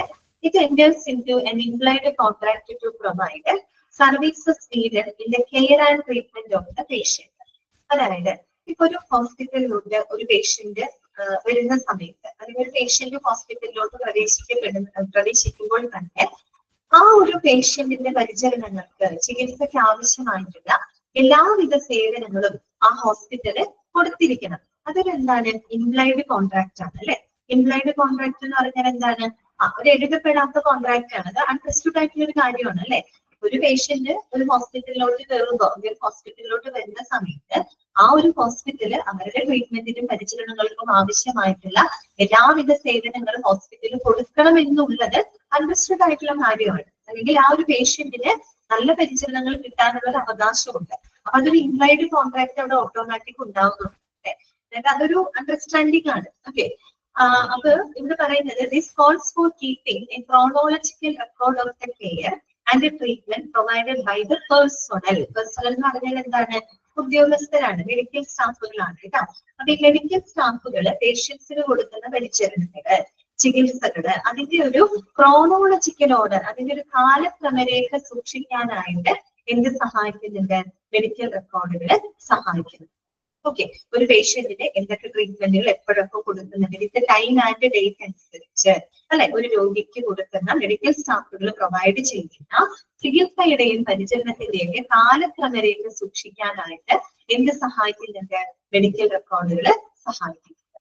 it enters into an implied contract to provide services needed in the care and treatment of the patient. അതായത് ഇപ്പൊ ഒരു ഹോസ്പിറ്റലിലോട്ട് ഒരു പേഷ്യന്റ് വരുന്ന സമയത്ത്, അല്ലെങ്കിൽ ഒരു പേഷ്യന്റ് ഹോസ്പിറ്റലിലോട്ട് പ്രവേശിക്കുമ്പോൾ തന്നെ ആ ഒരു പേഷ്യന്റിന്റെ പരിചരണങ്ങൾക്ക്, ചികിത്സയ്ക്ക് ആവശ്യമായിട്ടുള്ള എല്ലാവിധ സേവനങ്ങളും ആ ഹോസ്പിറ്റല് കൊടുത്തിരിക്കണം. അതൊരു എന്താണ്, ഇംപ്ലൈഡ് കോൺട്രാക്ട് ആണ് അല്ലെ. ഇംപ്ലൈഡ് കോൺട്രാക്ട് എന്ന് പറഞ്ഞാൽ എന്താണ്, ഒരു എഴുതപ്പെടാത്ത കോൺട്രാക്ട് ആണ്. അത് അണ്ടർസ്റ്റുഡ് ആയിട്ടുള്ള ഒരു കാര്യമാണ് അല്ലെ. ഒരു പേഷ്യന്റ് ഒരു ഹോസ്പിറ്റലിലോട്ട് കയറുമ്പോൾ, ഒരു ഹോസ്പിറ്റലിലോട്ട് വരുന്ന സമയത്ത് ആ ഒരു ഹോസ്പിറ്റല് അവരുടെ ട്രീറ്റ്മെന്റിനും പരിചരണങ്ങൾക്കും ആവശ്യമായിട്ടുള്ള എല്ലാവിധ സേവനങ്ങളും ഹോസ്പിറ്റലിൽ കൊടുക്കണം എന്നുള്ളത് അണ്ടർസ്റ്റുഡ് ആയിട്ടുള്ള കാര്യമാണ്. അല്ലെങ്കിൽ ആ ഒരു പേഷ്യന്റിന് നല്ല പരിചരണങ്ങൾ കിട്ടാനുള്ള ഒരു അവകാശമുണ്ട്. അപ്പൊ അതൊരു ഇംപ്ലൈഡ് കോൺട്രാക്ട് അവിടെ ഓട്ടോമാറ്റിക് ഉണ്ടാവുന്നുണ്ട്. അതൊരു അണ്ടർസ്റ്റാൻഡിംഗ് ആണ്. ഓക്കെ, അപ്പൊ ഇവിടെ പറയുന്നത് this calls for keeping a chronological record of the care and treatment provided by the personnel. Personnel എന്ന് പറഞ്ഞാൽ എന്താണ്, ഉദ്യോഗസ്ഥരാണ്, മെഡിക്കൽ സ്റ്റാഫുകളാണ് കേട്ടോ. അപ്പൊ ഈ മെഡിക്കൽ സ്റ്റാഫുകള് പേഷ്യൻസിന് കൊടുക്കുന്ന പരിചരണങ്ങള്, ചികിത്സകള്, അതിന്റെ ഒരു ക്രോണോളജിക്കൽ ഓർഡർ, അതിന്റെ ഒരു കാലക്രമരേഖ സൂക്ഷിക്കാനായിട്ട് എന്ത് സഹായിക്കുന്നുണ്ട്, മെഡിക്കൽ റെക്കോർഡുകള് സഹായിക്കുന്നു. ഓക്കെ, ഒരു പേഷ്യന്റിന് എന്തൊക്കെ ട്രീറ്റ്മെന്റുകൾ എപ്പോഴൊക്കെ കൊടുക്കുന്നുണ്ട്, ഇതിന്റെ ടൈം ആൻഡ് ഡേറ്റ് അനുസരിച്ച് അല്ലെ, ഒരു രോഗിക്ക് കൊടുക്കുന്ന മെഡിക്കൽ സ്റ്റാഫുകൾ പ്രൊവൈഡ് ചെയ്യുന്ന ചികിത്സയുടെയും പരിചരണത്തിന്റെയും കാലക്രമരേഖ സൂക്ഷിക്കാനായിട്ട് എന്ത് സഹായിക്കുന്നുണ്ട്, മെഡിക്കൽ റെക്കോർഡുകൾ സഹായിക്കുന്നുണ്ട്.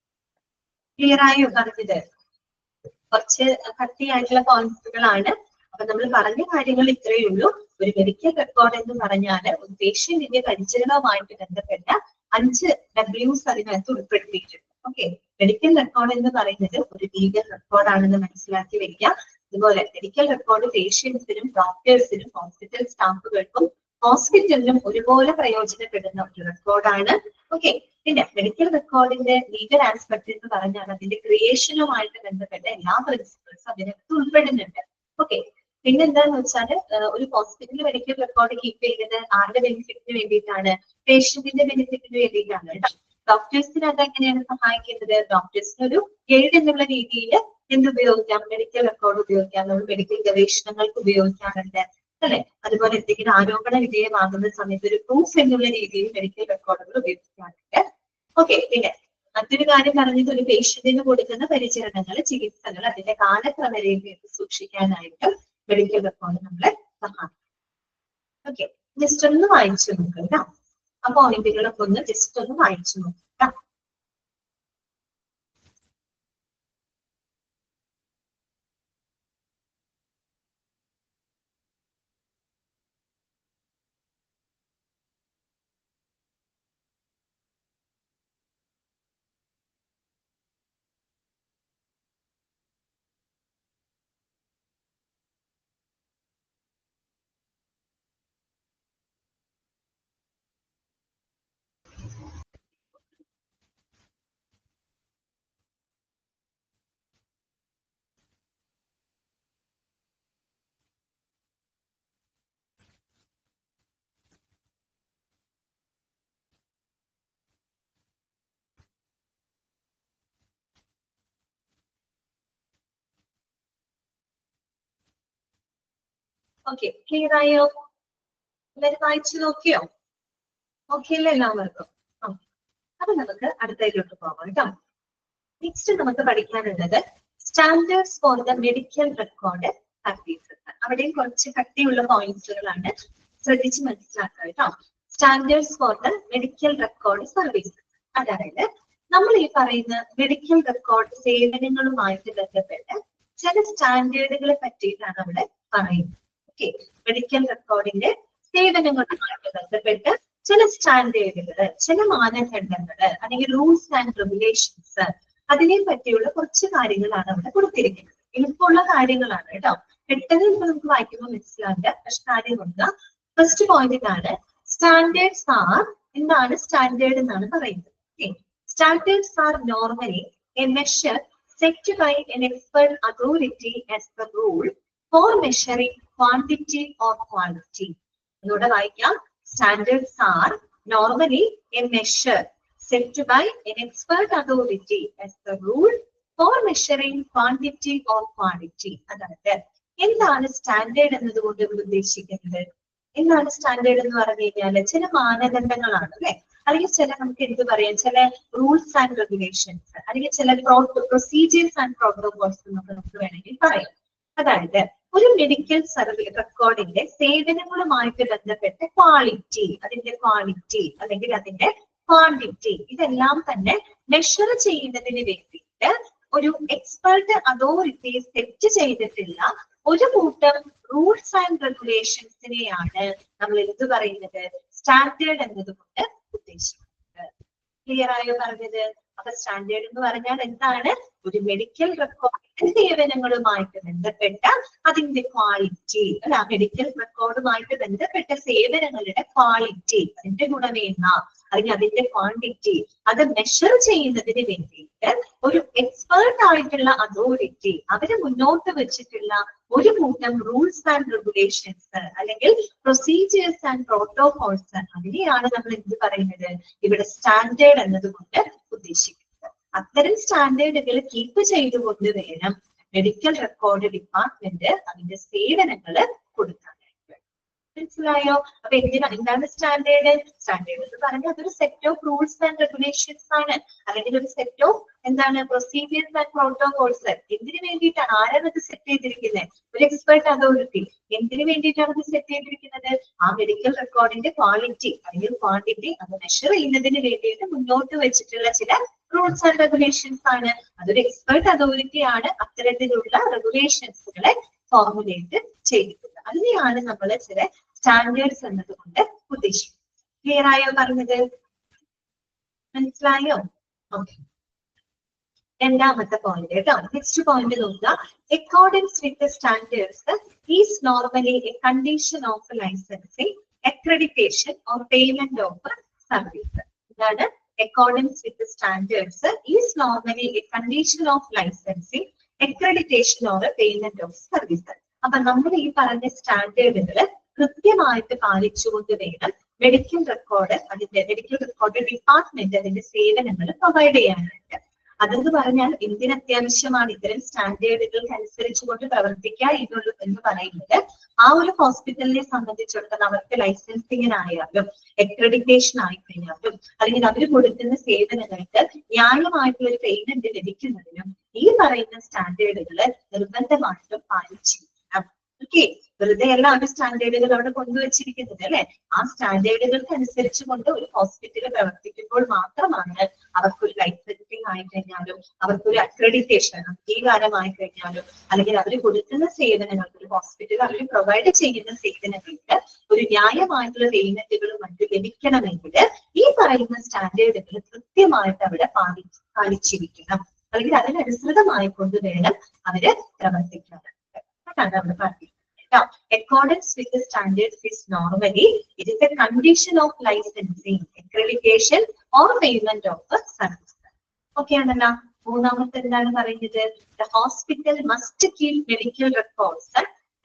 ക്ലിയർ ആയോ പറഞ്ഞത്? കുറച്ച് കട്ടിയായിട്ടുള്ള കോൺസെപ്റ്റുകളാണ്. അപ്പൊ നമ്മൾ പറഞ്ഞ കാര്യങ്ങൾ ഇത്രയേ ഉള്ളൂ. ഒരു മെഡിക്കൽ റെക്കോർഡ് എന്ന് പറഞ്ഞാൽ ഒരു പേഷ്യന്റിന്റെ പരിചരണവുമായിട്ട് ബന്ധപ്പെട്ട 5 Ws അതിനകത്ത് ഉൾപ്പെടുത്തിയിട്ടുണ്ട്. ഓക്കെ, മെഡിക്കൽ റെക്കോർഡ് എന്ന് പറയുന്നത് ഒരു ലീഗൽ റെക്കോർഡാണെന്ന് മനസ്സിലാക്കി വെക്കുക. അതുപോലെ മെഡിക്കൽ റെക്കോർഡ് പേഷ്യൻസിനും ഡോക്ടേഴ്സിനും ഹോസ്പിറ്റൽ സ്റ്റാഫുകൾക്കും ഹോസ്പിറ്റലിനും ഒരുപോലെ പ്രയോജനപ്പെടുന്ന ഒരു റെക്കോർഡാണ്. ഓക്കെ, പിന്നെ മെഡിക്കൽ റെക്കോർഡിന്റെ ലീഗൽ ആസ്പെക്ട് എന്ന് പറഞ്ഞാൽ അതിന്റെ ക്രിയേഷനുമായിട്ട് ബന്ധപ്പെട്ട എല്ലാ പ്രിൻസിപ്പിൾസും അതിനകത്ത് ഉൾപ്പെടുന്നുണ്ട്. ഓക്കെ, പിന്നെന്താന്ന് വെച്ചാൽ ഒരു ഹോസ്പിറ്റലിൽ മെഡിക്കൽ റെക്കോർഡ് കീപ്പ് ചെയ്യുന്നത് ആരുടെ ബെനിഫിറ്റിന് വേണ്ടിയിട്ടാണ്, പേഷ്യന്റിന്റെ ബെനിഫിറ്റിന് വേണ്ടിയിട്ടാണ് കേട്ടോ. ഡോക്ടേഴ്സിന് അത് എങ്ങനെയാണ് സഹായിക്കുന്നത്, ഡോക്ടേഴ്സിന് ഒരു ഗൈഡ് എന്നുള്ള രീതിയിൽ എന്തുപയോഗിക്കാം, മെഡിക്കൽ റെക്കോർഡ് ഉപയോഗിക്കാം. നമ്മൾ മെഡിക്കൽ ഗവേഷണങ്ങൾക്ക് ഉപയോഗിക്കാറുണ്ട് അല്ലെ. അതുപോലെ എന്തെങ്കിലും ആരോപണ വിധേയമാകുന്ന സമയത്ത് ഒരു പ്രൂഫ് എന്നുള്ള രീതിയിൽ മെഡിക്കൽ റെക്കോർഡുകൾ ഉപയോഗിക്കാറുണ്ട്. ഓക്കെ, പിന്നെ മറ്റൊരു കാര്യം പറഞ്ഞത് ഒരു പേഷ്യന്റിന് കൊടുക്കുന്ന പരിചരണങ്ങൾ, ചികിത്സകൾ, അതിന്റെ കാലക്രമരേഖയൊക്കെ സൂക്ഷിക്കാനായിട്ട് മെഡിക്കൽ റെക്കോർഡ് നമ്മളെ സഹായിക്കും. ഓക്കെ, ജസ്റ്റ് ഒന്ന് വായിച്ചു നോക്കുക കേട്ടോ. ആ പോയിന്റുകളൊക്കെ ഒന്ന് ജസ്റ്റ് ഒന്ന് വായിച്ചു നോക്കുക. ഓക്കെ, ക്ലിയർ ആയോ? എല്ലാവരും വായിച്ചു നോക്കിയോ? ഓക്കെ അല്ലേ എല്ലാവർക്കും? അപ്പൊ നമുക്ക് അടുത്തതിലോട്ട് പോകാം കേട്ടോ. നെക്സ്റ്റ് നമുക്ക് പഠിക്കാനുള്ളത് standards for the medical record services. അവിടെയും കുറച്ച് കട്ടിയുള്ള പോയിന്റ്സുകളാണ്, ശ്രദ്ധിച്ച് മനസ്സിലാക്കുക കേട്ടോ. Standards for the medical record services, അതായത് നമ്മൾ ഈ പറയുന്ന മെഡിക്കൽ റെക്കോർഡ് സേവനങ്ങളുമായിട്ട് ബന്ധപ്പെട്ട് ചില സ്റ്റാൻഡേർഡുകളെ പറ്റിയിട്ടാണ് അവിടെ പറയുന്നത്. ഓക്കെ, മെഡിക്കൽ റെക്കോർഡിന്റെ സേവനങ്ങളുമായിട്ട് ബന്ധപ്പെട്ട് ചില സ്റ്റാൻഡേർഡുകൾ, ചില മാനദണ്ഡങ്ങൾ അല്ലെങ്കിൽ റൂൾസ് ആൻഡ് റെഗുലേഷൻസ്, അതിനെ പറ്റിയുള്ള കുറച്ച് കാര്യങ്ങളാണ് അവിടെ കൊടുത്തിരിക്കുന്നത്. എളുപ്പമുള്ള കാര്യങ്ങളാണ് കേട്ടോ, പെട്ടെന്ന് ഇപ്പൊ നമുക്ക് വായിക്കുമ്പോൾ മനസ്സിലാവില്ല, പക്ഷെ കാര്യം നോക്കുക. ഫസ്റ്റ് പോയിന്റ് ഇതാണ്, സ്റ്റാൻഡേർഡ്സ് ആർ, എന്താണ് സ്റ്റാൻഡേർഡ് എന്നാണ് പറയുന്നത്. Standards R normally A measure set by an expert authority as the rule for measuring quantity or quality. ഇവിടെ വായിക്കാം, standards R normally A measure set by an expert authority as the rule for measuring quantity or quality. അതായത് എന്താണ് standard എന്നതുകൊണ്ട് ഉദ്ദേശിക്കുന്നത്? എന്താണ് standard എന്ന് പറഞ്ഞു കഴിഞ്ഞാൽ ചില മാനദണ്ഡങ്ങളാണ് അല്ലെ, അല്ലെങ്കിൽ ചില നമുക്ക് എന്ത് പറയാം, ചില റൂൾസ് ആൻഡ് റെഗുലേഷൻസ്, അല്ലെങ്കിൽ ചില പ്രൊസീജിയേഴ്സ് ആൻഡ് പ്രോട്ടോകോൾസ് എന്നൊക്കെ നമുക്ക് വേണമെങ്കിൽ പറയാം. അതായത് ഒരു മെഡിക്കൽ റെക്കോർഡിന്റെ സേവനങ്ങളുമായിട്ട് ബന്ധപ്പെട്ട ക്വാളിറ്റി, അതിന്റെ ക്വാളിറ്റി അല്ലെങ്കിൽ അതിന്റെ ക്വാണ്ടിറ്റി, ഇതെല്ലാം തന്നെ മെഷർ ചെയ്യുന്നതിന് വേണ്ടിയിട്ട് ഒരു എക്സ്പെർട്ട് അതോറിറ്റി സെറ്റ് ചെയ്തിട്ടുള്ള ഒരു കൂട്ടം റൂൾസ് ആൻഡ് റെഗുലേഷൻസിനെയാണ് നമ്മൾ എന്ത് പറയുന്നത്, സ്റ്റാൻഡേർഡ് എന്നതുകൊണ്ട് ഉദ്ദേശിക്കുന്നത്. ക്ലിയർ ആയോ പറഞ്ഞത്? അപ്പൊ സ്റ്റാൻഡേർഡ് എന്ന് പറഞ്ഞാൽ എന്താണ്? ഒരു മെഡിക്കൽ റെക്കോർഡിന്റെ സേവനങ്ങളുമായിട്ട് ബന്ധപ്പെട്ട അതിന്റെ ക്വാളിറ്റി, അല്ല മെഡിക്കൽ റെക്കോർഡുമായിട്ട് ബന്ധപ്പെട്ട സേവനങ്ങളുടെ ക്വാളിറ്റി, അതിന്റെ ഗുണമേന്മ അല്ലെങ്കിൽ അതിന്റെ ക്വാണ്ടിറ്റി, അത് മെഷർ ചെയ്യുന്നതിന് വേണ്ടിയിട്ട് ഒരു എക്സ്പേർട്ട് ആയിട്ടുള്ള അതോറിറ്റി അവര് മുന്നോട്ട് വെച്ചിട്ടുള്ള ഒരു കൂട്ടം റൂൾസ് ആൻഡ് റെഗുലേഷൻസ് അല്ലെങ്കിൽ പ്രൊസീജിയേഴ്സ് ആൻഡ് പ്രോട്ടോകോൾസ്, അതിനെയാണ് നമ്മൾ എന്ത് പറയുന്നത് ഇവിടെ സ്റ്റാൻഡേർഡ് എന്നതുകൊണ്ട് ഉദ്ദേശിക്കുന്നത്. അത്തരം സ്റ്റാൻഡേർഡുകൾ കീപ്പ് ചെയ്തുകൊണ്ട് വേണം മെഡിക്കൽ റെക്കോർഡ് ഡിപ്പാർട്ട്മെന്റ് അതിന്റെ സേവനങ്ങൾ കൊടുക്കാനായിട്ട്. മനസ്സിലായോ? അപ്പൊ എന്താണ് സ്റ്റാൻഡേർഡ്? സ്റ്റാൻഡേർഡ് എന്ന് പറഞ്ഞാൽ അതൊരു set of rules and regulations ആണ്, അല്ലെങ്കിൽ ഒരു സെറ്റ് ഓഫ് എന്താണ് പ്രൊസീജിയേഴ്സ് ആൻഡ് പ്രോട്ടോകോൾസ്. എന്തിനു വേണ്ടിയിട്ടാണ്, ആരാണ് ഇത് സെറ്റ് ചെയ്തിരിക്കുന്നത്? ഒരു എക്സ്പെർട്ട് അതോറിറ്റി. എന്തിനു വേണ്ടിയിട്ടാണ് ഇത് സെറ്റ് ചെയ്തിരിക്കുന്നത്? ആ മെഡിക്കൽ റെക്കോർഡിന്റെ ക്വാളിറ്റി അല്ലെങ്കിൽ ക്വാണ്ടിറ്റി അത് മെഷർ ചെയ്യുന്നതിന് വേണ്ടിയിട്ട് മുന്നോട്ട് വെച്ചിട്ടുള്ള ചില റൂൾസ് ആൻഡ് റെഗുലേഷൻസ് ആണ്. അതൊരു എക്സ്പെർട്ട് അതോറിറ്റി ആണ് അത്തരത്തിലുള്ള റെഗുലേഷൻസുകളെ ഫോർമുലേറ്റ് ചെയ്തിട്ടുള്ളത്. അതിനെയാണ് നമ്മൾ ചില സ്റ്റാൻഡേർഡ്സ് എന്നതുകൊണ്ട് ഉദ്ദേശിക്കുന്നത്. ക്ലിയർ ആയോ പറഞ്ഞത്? മനസ്സിലായോ? ഓക്കെ, രണ്ടാമത്തെ പോയിന്റ് കേട്ടോ. നെക്സ്റ്റ് പോയിന്റ് നോക്കുക, according with the standards is normally A condition of licensing, accreditation or payment of service. ഇതാണ് accordance with the standards is normally a condition of licensing, accreditation or a payment of services. അപ്പൊ നമ്മൾ ഈ പറഞ്ഞ സ്റ്റാൻഡേർഡുകൾ കൃത്യമായിട്ട് പാലിച്ചുകൊണ്ട് വേണം medical record അതിന്റെ medical record department അതിന്റെ സേവനങ്ങൾ പ്രൊവൈഡ് ചെയ്യാനായിട്ട്. അതെന്ന് പറഞ്ഞാൽ എന്തിന് അത്യാവശ്യമാണ് ഇത്തരം സ്റ്റാൻഡേർഡുകൾക്ക് അനുസരിച്ചുകൊണ്ട് പ്രവർത്തിക്കുക എന്ന് പറയുന്നത്, ആ ഒരു ഹോസ്പിറ്റലിനെ സംബന്ധിച്ചിടത്തോളം അവർക്ക് ലൈസൻസിങ്ങിനായാലും അക്രഡിറ്റേഷൻ ആയിക്കഴിഞ്ഞാലും അല്ലെങ്കിൽ അവർ കൊടുക്കുന്ന സേവനങ്ങൾക്ക് ന്യായമായിട്ടുള്ള ഒരു പേയ്മെന്റ് ലഭിക്കുന്നതിനും ഈ പറയുന്ന സ്റ്റാൻഡേർഡുകൾ നിർബന്ധമായിട്ടും പാലിച്ചിരിക്കണം. ഓക്കെ, വെറുതെ അല്ല ആ സ്റ്റാൻഡേർഡുകൾ അവിടെ കൊണ്ടുവച്ചിരിക്കുന്നത് അല്ലെ. ആ സ്റ്റാൻഡേർഡുകൾക്ക് അനുസരിച്ച് കൊണ്ട് ഒരു ഹോസ്പിറ്റൽ പ്രവർത്തിക്കുമ്പോൾ മാത്രമാണ് അവർക്കൊരു ലൈസൻസിങ് ആയിക്കഴിഞ്ഞാലും അവർക്കൊരു അക്രഡിറ്റേഷൻ അംഗീകാരമായി കഴിഞ്ഞാലും അല്ലെങ്കിൽ അവർ കൊടുക്കുന്ന സേവനങ്ങൾക്ക് ഒരു ഹോസ്പിറ്റൽ അവർ പ്രൊവൈഡ് ചെയ്യുന്ന സേവനങ്ങൾക്ക് ഒരു ന്യായമായിട്ടുള്ള പേയ്മെന്റുകളും മറ്റും ലഭിക്കണമെങ്കിൽ ഈ പറയുന്ന സ്റ്റാൻഡേർഡുകൾ കൃത്യമായിട്ട് അവിടെ പാലിച്ചിരിക്കണം, അല്ലെങ്കിൽ അതിനനുസൃതമായിക്കൊണ്ട് വേണം അവര് പ്രവർത്തിക്കണം. അതാണ് അവിടെ പറഞ്ഞിരിക്കുന്നത്. Accordance with the standards is normally it is a condition of licensing, accreditation or payment of a service. Okay ആണല്ലോ. മൂന്നാമത്തെ എന്താണ് പറയുന്നത്? The hospital must keep medical records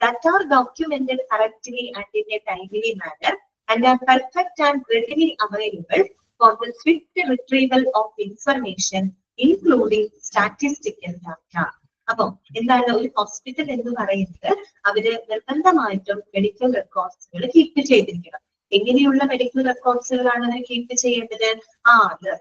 that are documented correctly and in a timely manner and are perfect and readily available for the swift retrieval of information including statistical data. അപ്പം എന്താണ് ഒരു hospital എന്ന് പറയുന്നത് അവര് നിർബന്ധമായിട്ടും medical റെക്കോർഡ്സുകൾ keep ചെയ്തിരിക്കണം. എങ്ങനെയുള്ള medical റെക്കോർഡ്സുകളാണ് അവർ keep ചെയ്യേണ്ടത്?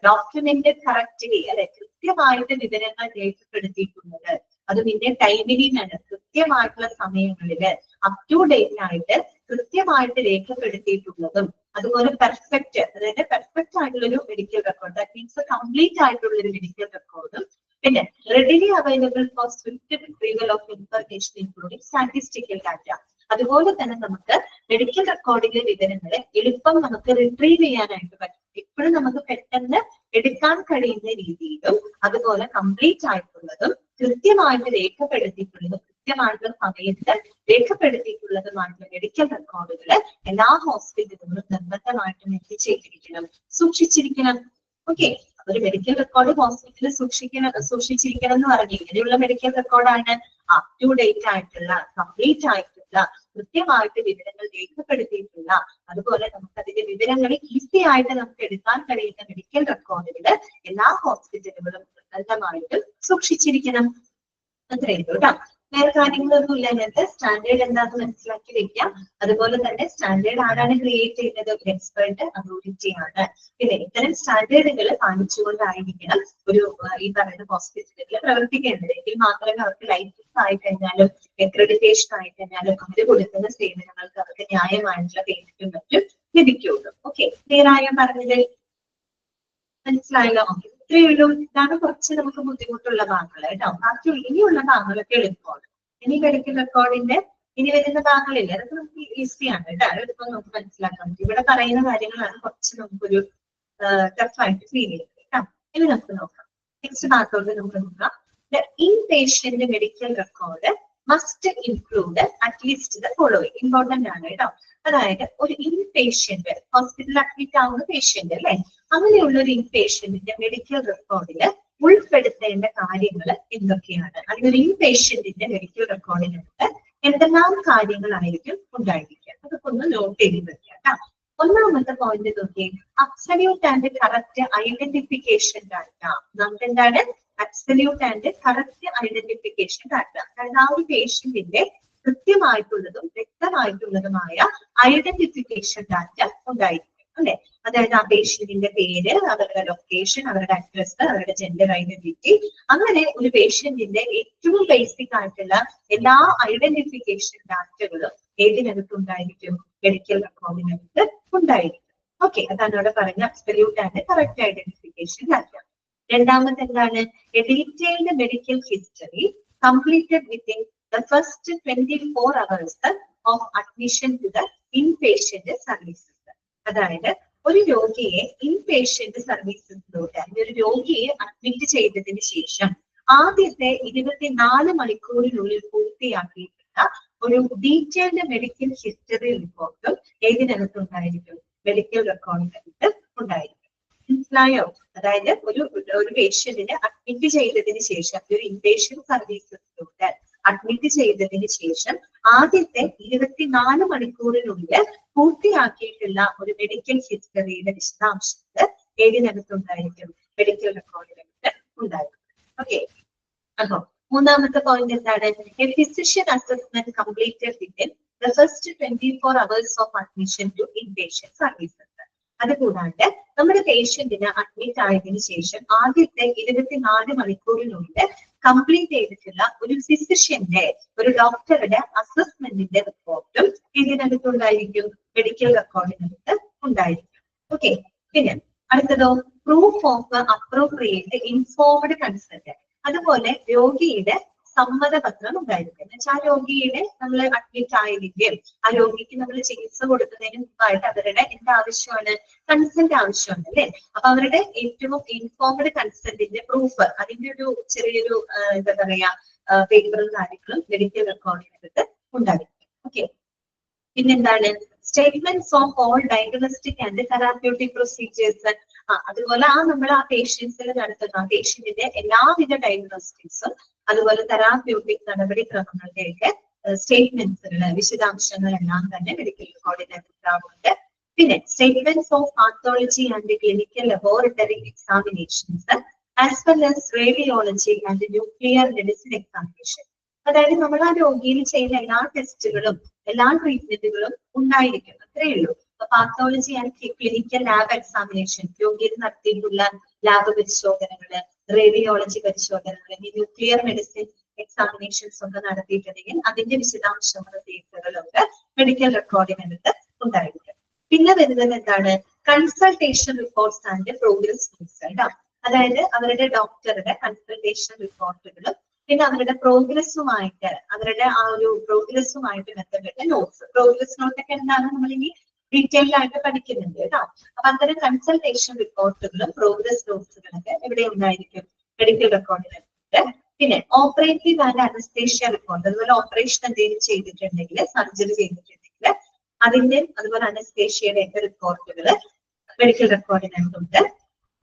ഡോക്യുമെന്റ് കറക്റ്റ്ലി അല്ലെ, കൃത്യമായിട്ട് വിവരങ്ങൾ രേഖപ്പെടുത്തിയിട്ടുള്ളത്, അതും ഇതിന്റെ ടൈമിലി മാനർ, കൃത്യമായിട്ടുള്ള സമയങ്ങളില് അപ് ടു ഡേറ്റ് ആയിട്ട് കൃത്യമായിട്ട് രേഖപ്പെടുത്തിയിട്ടുള്ളതും, അതുപോലെ പെർഫെക്റ്റ്, അതായത് പെർഫെക്റ്റ് ആയിട്ടുള്ള ഒരു medical record, that means complete ആയിട്ടുള്ള ഒരു മെഡിക്കൽ റെക്കോർഡും, പിന്നെ readily available for Swift retrieval of information including statistical data. അതുപോലെ തന്നെ നമുക്ക് മെഡിക്കൽ റെക്കോർഡിലെ വിവരങ്ങളെ എളുപ്പം നമുക്ക് റിട്രീവ് ചെയ്യാനായിട്ട് പറ്റും. എപ്പോഴും നമുക്ക് പെട്ടെന്ന് എടുക്കാൻ കഴിയുന്ന രീതിയിലും, അതുപോലെ കംപ്ലീറ്റ് ആയിട്ടുള്ളതും കൃത്യമായിട്ട് രേഖപ്പെടുത്തിയിട്ടുള്ളതും കൃത്യമായിട്ടുള്ള സമയത്ത് രേഖപ്പെടുത്തിയിട്ടുള്ളതുമായിട്ടുള്ള മെഡിക്കൽ റെക്കോർഡുകൾ എല്ലാ ഹോസ്പിറ്റലുകളും നിർബന്ധമായിട്ടും എത്തിച്ചേർത്തിരിക്കണം, സൂക്ഷിച്ചിരിക്കണം. ഓക്കെ, ഒരു മെഡിക്കൽ റെക്കോർഡ് ഹോസ്പിറ്റലിൽ സൂക്ഷിച്ചിരിക്കണം എന്ന് പറഞ്ഞു. ഇങ്ങനെയുള്ള മെഡിക്കൽ റെക്കോർഡാണ് അപ് ടു ഡേറ്റ് ആയിട്ടുള്ള, കംപ്ലീറ്റ് ആയിട്ടുള്ള, കൃത്യമായിട്ട് വിവരങ്ങൾ രേഖപ്പെടുത്തിയിട്ടുള്ള, അതുപോലെ നമുക്ക് അതിന്റെ വിവരങ്ങൾ ഈസി ആയിട്ട് നമുക്ക് എടുക്കാൻ കഴിയുന്ന മെഡിക്കൽ റെക്കോർഡുകൾ എല്ലാ ഹോസ്പിറ്റലുകളും നിർബന്ധമായിട്ടും സൂക്ഷിച്ചിരിക്കണം. അത്രയും കേട്ടോ. വേറെ കാര്യങ്ങളൊന്നും ഇല്ല. അതിനകത്ത് സ്റ്റാൻഡേർഡ് എന്താണെന്ന് മനസ്സിലാക്കി വെക്കാം. അതുപോലെ തന്നെ സ്റ്റാൻഡേർഡ് ആരാണ് ക്രിയേറ്റ് ചെയ്യുന്നത്? ഒരു എക്സ്പെർട്ട് അതോറിറ്റി ആണ്. പിന്നെ ഇത്തരം സ്റ്റാൻഡേർഡുകൾ പാലിച്ചുകൊണ്ടായിരിക്കണം ഒരു ഈ പറയുന്ന ഹോസ്പിറ്റലുകൾ പ്രവർത്തിക്കേണ്ടത്. എങ്കിൽ മാത്രമേ അവർക്ക് ലൈസൻസ് ആയി കഴിഞ്ഞാലും അക്രഡിറ്റേഷൻ ആയി കഴിഞ്ഞാലും അവർ കൊടുക്കുന്ന സേവനങ്ങൾക്ക് അവർക്ക് ന്യായമായിട്ടുള്ള പേയ്മെന്റും മറ്റും ലഭിക്കുള്ളൂ. ഓക്കെ, ക്ലിയർ ആയോ പറഞ്ഞത്? മനസ്സിലായല്ലോ? ഓക്കെ, ഇത്രയേ ഉള്ളൂ. ഇതാണ് കുറച്ച് നമുക്ക് ബുദ്ധിമുട്ടുള്ള ഭാഗങ്ങൾ കേട്ടോ. ബാക്കി ഇനിയുള്ള ഭാഗങ്ങളൊക്കെ എളുപ്പമാണ്. ഇനി മെഡിക്കൽ റെക്കോർഡിന്റെ ഇനി വരുന്ന ഭാഗങ്ങളില്ലേ, അതൊക്കെ നമുക്ക് ഈസിയാണ് കേട്ടോ. എളുപ്പം നമുക്ക് മനസ്സിലാക്കാൻ പറ്റും. ഇവിടെ പറയുന്ന കാര്യങ്ങളാണ് കുറച്ച് നമുക്കൊരു ടഫായിട്ട് ഫീൽ ചെയ്യുന്നത് കേട്ടോ. ഇനി നമുക്ക് നോക്കാം. നെക്സ്റ്റ് ഭാഗത്തോട്ട് നമുക്ക് നോക്കാം. Inpatient medical record must include at least the following. Important ആണ് കേട്ടോ. അതായത് ഒരു ഇൻപേഷ്യന്റ്, ഹോസ്പിറ്റലിൽ അഡ്മിറ്റ് ആവുന്ന പേഷ്യന്റ് അല്ലെ, അങ്ങനെയുള്ള ഒരു ഇൻപേഷ്യന്റിന്റെ മെഡിക്കൽ റെക്കോർഡിൽ ഉൾപ്പെടുത്തേണ്ട കാര്യങ്ങൾ എന്തൊക്കെയാണ്? അതിനൊരു ഇൻപേഷ്യന്റിന്റെ മെഡിക്കൽ റെക്കോർഡിനകത്ത് എന്തെല്ലാം കാര്യങ്ങളായിരിക്കും ഉണ്ടായിരിക്കുക? അതൊക്കെ ഒന്ന് നോട്ട് ചെയ്ത് വെക്കാം കേട്ടോ. ഒന്നാമത്തെ പോയിന്റ് നോക്കി, absolute and correct identification data. നമുക്ക് എന്താണ് absolute and correct identification data? അതായത് ആ ഒരു പേഷ്യന്റിന്റെ കൃത്യമായിട്ടുള്ളതും വ്യക്തമായിട്ടുള്ളതുമായ ഐഡന്റിഫിക്കേഷൻ ഡാറ്റ ഉണ്ടായിരിക്കും അല്ലെ. അതായത് ആ പേഷ്യന്റിന്റെ പേര്, അവരുടെ ലൊക്കേഷൻ, അവരുടെ അഡ്രസ്, അവരുടെ ജെൻഡർ ഐഡന്റിറ്റി, അങ്ങനെ ഒരു പേഷ്യന്റിന്റെ ഏറ്റവും ബേസിക് ആയിട്ടുള്ള എല്ലാ ഐഡന്റിഫിക്കേഷൻ ഡാറ്റകളും ഏതിനകത്ത് ഉണ്ടായിരിക്കും? മെഡിക്കൽ റെക്കോർഡിനകത്ത് ഉണ്ടായിരിക്കും. ഓക്കെ, അതാണ് അവിടെ പറഞ്ഞ absolute and correct identification data. രണ്ടാമത്തെ എന്താണ്? A detailed medical history completed within the first 24 hours of admission to the inpatient services. അതായത് ഒരു രോഗിയെ ഇൻപേഷ്യന്റ് സർവീസസിലൂടെ, ഒരു രോഗിയെ അഡ്മിറ്റ് ചെയ്തതിന് ശേഷം ആദ്യത്തെ 24 മണിക്കൂറിനുള്ളിൽ പൂർത്തിയാക്കിയിട്ടുള്ള ഒരു ഡീറ്റെയിൽഡ് മെഡിക്കൽ ഹിസ്റ്ററി റിപ്പോർട്ടും ഏതിനകത്ത് ഉണ്ടായിരിക്കും? മെഡിക്കൽ റെക്കോർഡിനകത്ത് ഉണ്ടായിരിക്കും. മനസ്സിലായോ? അതായത് ഒരു പേഷ്യന്റിനെ അഡ്മിറ്റ് ചെയ്തതിന് ശേഷം, ഒരു ഇൻപേഷ്യന്റ് സർവീസസിലൂടെ അഡ്മിറ്റ് ചെയ്തതിന് ശേഷം ആദ്യത്തെ 24 മണിക്കൂറിനുള്ളിൽ പൂർത്തിയാക്കിയിട്ടുള്ള ഒരു മെഡിക്കൽ ഹിസ്റ്ററിയുടെ വിശദാംശങ്ങൾ ഏതിനകത്തുണ്ടായിരിക്കും? മെഡിക്കൽ റെക്കോർഡിനകത്ത് ഉണ്ടായിരിക്കും. ഓക്കെ, അപ്പോ മൂന്നാമത്തെ പോയിന്റ് എന്താണ്? A physician assessment completed within the first 24 hours of admission to inpatient services. അതുകൂടാണ്ട് നമ്മുടെ പേഷ്യന്റിന് അഡ്മിറ്റ് ആയതിനു ശേഷം ആദ്യത്തെ 24 മണിക്കൂറിനുള്ളിൽ കംപ്ലീറ്റ് ചെയ്തിട്ടുള്ള ഒരു ഫിസിഷ്യന്റെ, ഒരു ഡോക്ടറുടെ അസസ്മെന്റിന്റെ റിപ്പോർട്ടും ഇതിനകത്തുണ്ടായിരിക്കും? മെഡിക്കൽ റെക്കോർഡിനകത്ത് ഉണ്ടായിരിക്കും. ഓക്കെ, പിന്നെ അടുത്തതോ പ്രൂഫ് ഓഫ് അപ്രോപ്രിയേറ്റ് ഇൻഫോർമഡ് കൺസെന്റ്. അതുപോലെ രോഗിയുടെ സമ്മതപത്രം ഉണ്ടായിരിക്കും. എന്ന് വെച്ചാൽ ആ രോഗിയുടെ നമ്മൾ അഡ്മിറ്റ് ആയതിന്റെയും ആ രോഗിക്ക് നമ്മൾ ചികിത്സ കൊടുക്കുന്നതിന് മുമ്പായിട്ട് അവരുടെ എന്ത് ആവശ്യമാണ്? കൺസെന്റ് ആവശ്യമാണ് അല്ലെ. അപ്പൊ അവരുടെ ഏറ്റവും ഇൻഫോർമഡ് കൺസെന്റിന്റെ പ്രൂഫ്, അതിന്റെ ഒരു ചെറിയൊരു എന്താ പറയാ പേപ്പറും കാര്യങ്ങളും മെഡിക്കൽ റെക്കോർഡിനകത്ത് ഉണ്ടായിരിക്കും. ഓക്കെ, പിന്നെന്താണ്? Statements of all diagnostic and therapeutic procedures. അതുപോലെ നമ്മൾ ആ പേഷ്യൻസിൽ നടത്തുന്ന ആ പേഷ്യന്റിന്റെ എല്ലാവിധ ഡയഗ്നോസ്റ്റിക്സും അതുപോലെ തെറാപ്യൂട്ടിക് നടപടിക്രമങ്ങളുടെയൊക്കെ സ്റ്റേറ്റ്മെന്റ്സുകൾ, വിശദാംശങ്ങളെല്ലാം തന്നെ മെഡിക്കൽ റെക്കോർഡിനകത്ത് ഉണ്ടാവുന്നുണ്ട്. പിന്നെ statements of pathology and clinical laboratory examinations as well as radiology and nuclear medicine examination. അതായത് നമ്മൾ ആ രോഗിയിൽ ചെയ്യുന്ന എല്ലാ ടെസ്റ്റുകളും എല്ലാ ട്രീറ്റ്മെന്റുകളും ഉണ്ടായിരിക്കും, അത്രയേ ഉള്ളൂ. Pathology and clinical lab examination, രോഗിയിൽ നടത്തിയിട്ടുള്ള ലാബ് പരിശോധനകള്, റേഡിയോളജി പരിശോധനകൾ, ന്യൂക്ലിയർ മെഡിസിൻ എക്സാമിനേഷൻസ് ഒക്കെ നടത്തിയിട്ടുണ്ടെങ്കിൽ അതിന്റെ വിശദാംശങ്ങളും ഡേറ്റകളും ഒക്കെ മെഡിക്കൽ റെക്കോർഡിനകത്ത് ഉണ്ടായിരിക്കും. പിന്നെ വരുന്നത് എന്താണ്? Consultation reports and progress notes കേട്ടോ. അതായത് അവരുടെ ഡോക്ടറുടെ കൺസൾട്ടേഷൻ റിപ്പോർട്ടുകളും പിന്നെ അവരുടെ പ്രോഗ്രസ്സുമായിട്ട് അവരുടെ ആ ഒരു പ്രോഗ്രസ്സുമായിട്ട് ബന്ധപ്പെട്ട നോട്ട്സ്. പ്രോഗ്രസ് നോട്ട് ഒക്കെ എന്താണ് നമ്മൾ ഇനി ഡീറ്റെയിൽ ആയിട്ട് പഠിക്കുന്നുണ്ട് കേട്ടോ. അപ്പൊ അത്തരം കൺസൾട്ടേഷൻ റിപ്പോർട്ടുകളും പ്രോഗ്രസ് നോട്ട്സുകളൊക്കെ എവിടെ ഉണ്ടായിരിക്കും? മെഡിക്കൽ റെക്കോർഡിനകത്ത്. പിന്നെ ഓപ്പറേറ്റീവ് ആൻഡ് അനസ്തേഷ്യ റിപ്പോർട്ട്, അതുപോലെ ഓപ്പറേഷൻ എന്തെങ്കിലും ചെയ്തിട്ടുണ്ടെങ്കിൽ, സർജറി ചെയ്തിട്ടുണ്ടെങ്കിൽ അതിന്റെ അതുപോലെ അനസ്തേഷ്യയുടെ ഒക്കെ റിപ്പോർട്ടുകൾ മെഡിക്കൽ റെക്കോർഡിനകത്തുണ്ട്.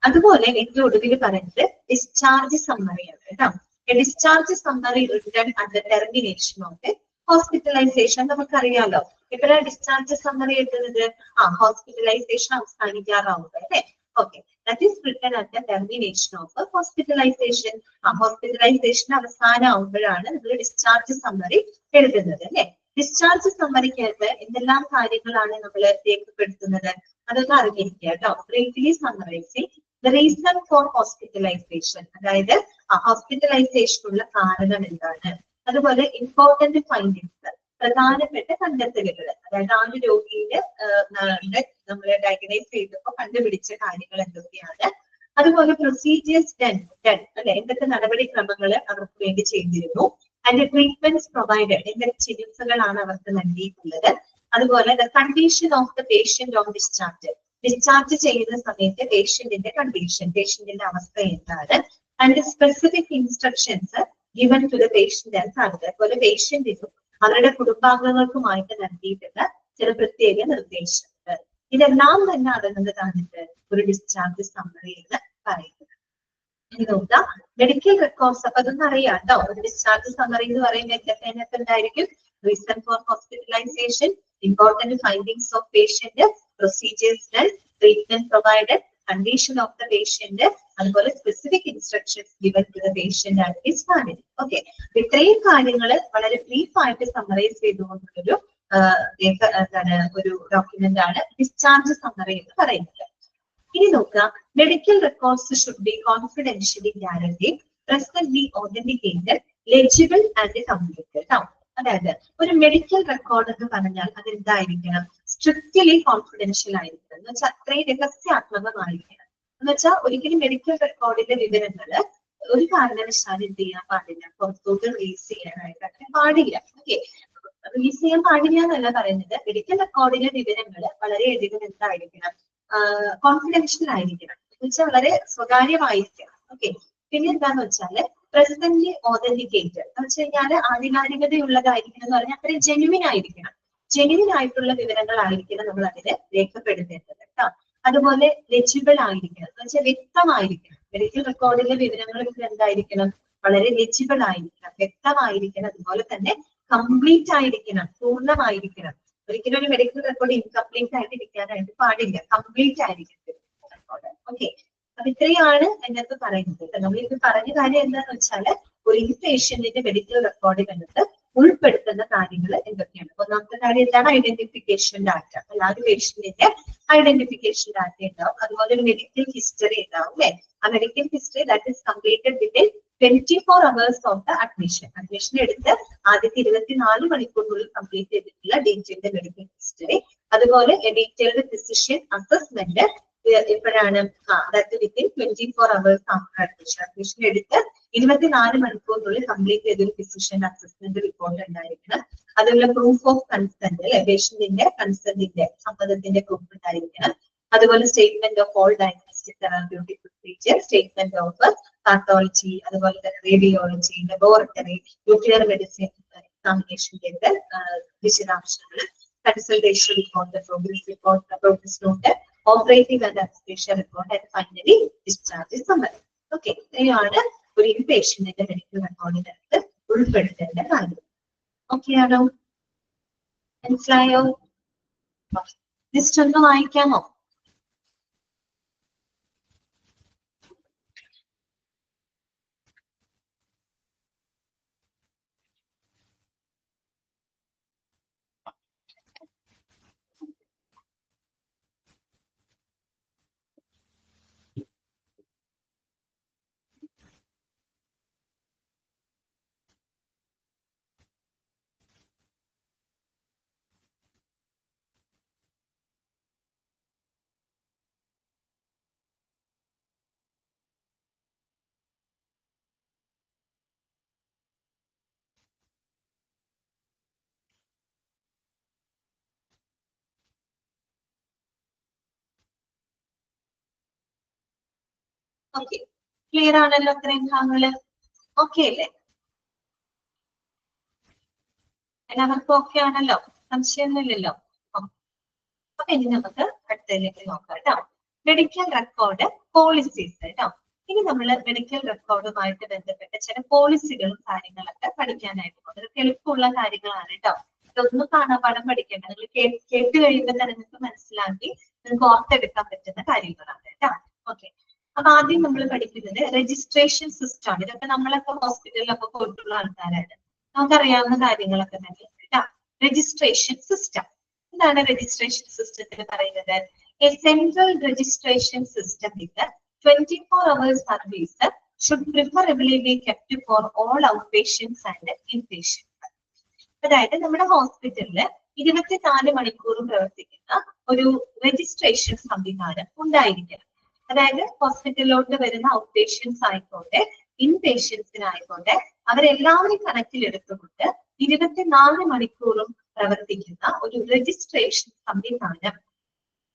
അതുപോലെ ഏറ്റവും ഒടുവിൽ പറയുന്നത് ഡിസ്ചാർജ് സമ്മറിയാണ് കേട്ടോ. Discharge summary written at the termination of hospitalisation. നമുക്കറിയാലോ എപ്പോഴാണ് ഡിസ്ചാർജ് സമ്മറി എഴുതുന്നത്? ഹോസ്പിറ്റലൈസേഷൻ അവസാനിക്കാറാവുക അല്ലേ? Okay, that is written at the termination of hospitalisation. Hospitalisation അവസാനമാകുമ്പോഴാണ് നമ്മൾ ഡിസ്ചാർജ് സമ്മറി എഴുതുന്നത് അല്ലെ? ഡിസ്ചാർജ് സമ്മറിക്കകത്ത് എന്തെല്ലാം കാര്യങ്ങളാണ് നമ്മൾ രേഖപ്പെടുത്തുന്നത്? അതൊന്ന് അറിഞ്ഞിരിക്കുക കേട്ടോ. Briefly summarising the reason for hospitalisation, അതായത് ഹോസ്പിറ്റലൈസേഷനുള്ള കാരണം എന്താണ്, അതുപോലെ ഇമ്പോർട്ടന്റ് ഫൈൻഡിങ്സ്, പ്രധാനപ്പെട്ട കണ്ടെത്തലുകൾ, അതായത് ആ ഒരു രോഗിയുടെ നമ്മൾ ഡയഗ്നൈസ് ചെയ്തപ്പോൾ കണ്ടുപിടിച്ച കാര്യങ്ങൾ എന്തൊക്കെയാണ്, അതുപോലെ പ്രൊസീജിയേഴ്സ് ഡൺ അല്ലെ, എന്തൊക്കെ നടപടിക്രമങ്ങൾ അവർക്ക് വേണ്ടി ചെയ്തിരുന്നു, അതിന്റെ ട്രീറ്റ്മെന്റ്സ് പ്രൊവൈഡഡ്, എന്തൊക്കെ ചികിത്സകളാണ് അവർക്ക് നൽകിയിട്ടുള്ളത്, അതുപോലെ the condition of the patient on discharge, discharge ചെയ്യുന്ന സമയത്ത് പേഷ്യന്റിന്റെ കണ്ടീഷൻ, പേഷ്യന്റിന്റെ അവസ്ഥ എന്താണ്, and specific instructions given to the patient and family, അതുപോലെ പേഷ്യന്റിനും അവരുടെ കുടുംബാംഗങ്ങൾക്കുമായിട്ട് നൽകിയിട്ടുള്ള ചില പ്രത്യേക നിർദ്ദേശങ്ങൾ. ഇതെല്ലാം തന്നെ അടങ്ങുന്നതാണ് ഒരു ഡിസ്ചാർജ് സമ്മറി എന്ന് പറയുന്നത്. ഇനി നോക്കാം മെഡിക്കൽ റെക്കോർഡ്സ്. അപ്പൊ അതൊന്നും അറിയാം കേട്ടോ. ഒരു ഡിസ്ചാർജ് സമ്മറി എന്ന് പറയുമ്പോൾ അതിനകത്ത് എന്തായിരിക്കും? Reason for hospitalisation, important findings of patient, procedures done, treatment provided, condition of the patient, അതുപോലെ specific instructions given to the patient and his family. Okay, ഇത്രയും കാര്യങ്ങൾ വളരെ ബ്രീഫ് ആയിട്ട് സമ്മറൈസ് ചെയ്തുകൊണ്ടുള്ളൊരു എന്താണ് ഒരു ഡോക്യുമെന്റ് ആണ് ഡിസ്ചാർജ് സമ്മറി എന്ന് പറയുന്നത്. ഇനി നോക്കാം, medical records should be കോൺഫിഡൻഷ്യലി guaranteed, presently authenticated, legible and complete കേട്ടോ. അതായത് ഒരു മെഡിക്കൽ റെക്കോർഡ് എന്ന് പറഞ്ഞാൽ അത് എന്തായിരിക്കണം? സ്ട്രിക്റ്റ്ലി കോൺഫിഡൻഷ്യൽ ആയിരിക്കണം. എന്ന് വെച്ചാൽ അത്രയും രഹസ്യാത്മകമായിരിക്കണം. എന്ന് വെച്ചാൽ ഒരിക്കലും മെഡിക്കൽ റെക്കോർഡിന്റെ വിവരങ്ങള് ഒരു കാരണവശാലും എന്ത് ചെയ്യാൻ പാടില്ല, പുറത്തോട്ട് റിലീസ് ചെയ്യാനായിട്ട് പാടില്ല. ഓക്കെ, റിലീസ് ചെയ്യാൻ പാടില്ല എന്നല്ല പറയുന്നത്. മെഡിക്കൽ റെക്കോർഡിലെ വിവരങ്ങൾ വളരെയധികം എന്തായിരിക്കണം? കോൺഫിഡൻഷ്യൽ ആയിരിക്കണം. എന്ന് വെച്ചാൽ വളരെ സ്വകാര്യമായിരിക്കണം. ഓക്കെ, പിന്നെ എന്താന്ന് വെച്ചാല് പ്രസന്റ്ലി ഓതന്റിക്കേറ്റഡ് എന്ന് വെച്ച് കഴിഞ്ഞാൽ ആധികാരികതയുള്ളതായിരിക്കണം എന്ന് പറഞ്ഞാൽ അത്രയും ജെന്യുവിൻ ആയിരിക്കണം. ജെന്യുവിൻ ആയിട്ടുള്ള വിവരങ്ങളായിരിക്കണം നമ്മൾ അതിന് രേഖപ്പെടുത്തേണ്ടത് കേട്ടോ. അതുപോലെ ലെജിബിൾ ആയിരിക്കണം എന്ന് വെച്ചാൽ വ്യക്തമായിരിക്കണം. മെഡിക്കൽ റെക്കോർഡിലെ വിവരങ്ങൾ എന്തായിരിക്കണം? വളരെ ലെജിബിൾ ആയിരിക്കണം, വ്യക്തമായിരിക്കണം. അതുപോലെ തന്നെ കംപ്ലീറ്റ് ആയിരിക്കണം, പൂർണ്ണമായിരിക്കണം. ഒരിക്കലും ഒരു മെഡിക്കൽ റെക്കോർഡ് ഇൻകംപ്ലീറ്റ് ആയിട്ട് ഇരിക്കാനായിട്ട് പാടില്ല, കംപ്ലീറ്റ് ആയിരിക്കും റെക്കോർഡ്. ഓക്കെ, അപ്പൊ ഇത്രയാണ് അതിനകത്ത് പറയുന്നത്. നമ്മളിത് പറഞ്ഞ കാര്യം എന്താന്ന് വെച്ചാല് ഒരു ഈ പേഷ്യന്റിന്റെ മെഡിക്കൽ റെക്കോർഡിനകത്ത് ഉൾപ്പെടുത്തുന്ന കാര്യങ്ങൾ എന്തൊക്കെയാണ്? ഒന്നാമത്തെ കാര്യം എന്താണ്? Identification data. അല്ലാതെ പേഷ്യന്റിന്റെ ഐഡന്റിഫിക്കേഷൻ ഡാറ്റ ഉണ്ടാവും. അതുപോലെ ഒരു മെഡിക്കൽ ഹിസ്റ്ററി ഉണ്ടാവും അല്ലെ? ആ medical history that is completed within 24 hours of the admission. Admission എടുത്ത് ആദ്യത്തെ 24 മണിക്കൂറിനുള്ളിൽ കംപ്ലീറ്റ് ചെയ്തിട്ടുള്ള ഡീറ്റെയിൽഡ് മെഡിക്കൽ ഹിസ്റ്ററി. അതുപോലെ ഡീറ്റെയിൽഡ് ഫിസിഷ്യൻ അസസ്മെന്റ് എപ്പോഴാണ്? That within 24 hours after admission. Admission എടുത്ത് 24 മണിക്കൂറിനുള്ളിൽ കംപ്ലീറ്റ് ചെയ്തൊരു ഫിസിഷ്യൻ അസസ്മെന്റ് റിപ്പോർട്ട് ഉണ്ടായിരിക്കണം. അതുപോലെ പ്രൂഫ് ഓഫ് കൺസെന്റ് അല്ലെ? പേഷ്യന്റിന്റെ കൺസെന്റിന്റെ സമ്മതത്തിന്റെ പ്രൂഫ് ഉണ്ടായിരിക്കണം. അതുപോലെ statement of all diagnostic therapeutic procedure, statement of pathology, അതുപോലെ തന്നെ റേഡിയോളജി, ലബോറട്ടറി, ന്യൂക്ലിയർ മെഡിസിൻ എക്സാമിനേഷന്റെ വിശദാംശങ്ങൾ, consultation report, progress report, progress note, operative and anaesthesia report, and finally discharge summary. Okay, ഇത്രയാണ് ഒരു ഇൻപേഷ്യന്റിന്റെ medical റെക്കോർഡിനകത്ത് ഉൾപ്പെടുത്തേണ്ട കാര്യം. ഓക്കെ ആണോ? മനസ്സിലായോ? ലിസ്റ്റ് ഒന്ന് വായിക്കാമോ? ഓക്കെ, ക്ലിയർ ആണല്ലോ അത്രയും ഭാഗങ്ങള്? ഓക്കെ അല്ലേ? എല്ലാവർക്കും ഓക്കെ ആണല്ലോ? സംശയമൊന്നുമില്ലല്ലോ? അപ്പൊ ഇനി നമുക്ക് അടുത്തതിലേക്ക് നോക്കാം കേട്ടോ. മെഡിക്കൽ റെക്കോർഡ് പോളിസീസ് കേട്ടോ. ഇനി നമ്മൾ മെഡിക്കൽ റെക്കോർഡുമായിട്ട് ബന്ധപ്പെട്ട ചില പോളിസികളും കാര്യങ്ങളൊക്കെ പഠിക്കാനായിട്ട് പോകും. അതൊക്കെ എളുപ്പമുള്ള കാര്യങ്ങളാണ് കേട്ടോ. ഇതൊന്നും കാണാപാഠം പഠിക്കേണ്ട, നിങ്ങൾ കേട്ട് കഴിയുമ്പോൾ തന്നെ നിങ്ങൾക്ക് മനസ്സിലാക്കി നിങ്ങൾക്ക് ഓർത്തെടുക്കാൻ പറ്റുന്ന കാര്യങ്ങളാണ് കേട്ടോ. ഓക്കെ, അപ്പൊ ആദ്യം നമ്മൾ പഠിക്കുന്നത് രജിസ്ട്രേഷൻ സിസ്റ്റം ആണ്. ഇതൊക്കെ നമ്മളൊക്കെ ഹോസ്പിറ്റലിലൊക്കെ പോയിട്ടുള്ള ആൾക്കാരാണ്, നമുക്കറിയാവുന്ന കാര്യങ്ങളൊക്കെ തന്നെ കേട്ടോ. രജിസ്ട്രേഷൻ സിസ്റ്റം എന്താണ്? രജിസ്ട്രേഷൻ സിസ്റ്റത്തിന് പറയുന്നത് A central registration system with 24 hours service should preferably be kept for all outpatients and inpatients. അതായത് നമ്മുടെ ഹോസ്പിറ്റലില് 24 മണിക്കൂറും പ്രവർത്തിക്കുന്ന ഒരു രജിസ്ട്രേഷൻ സംവിധാനം ഉണ്ടായിരിക്കണം. അതായത് ഹോസ്പിറ്റലിലോട്ട് വരുന്ന ഔട്ട് പേഷ്യൻസ് ആയിക്കോട്ടെ ഇൻപേഷ്യൻസിനായിക്കോട്ടെ അവരെല്ലാവരും കണക്കിലെടുത്തുകൊണ്ട് 24 മണിക്കൂറും പ്രവർത്തിക്കുന്ന ഒരു രജിസ്ട്രേഷൻ സംവിധാനം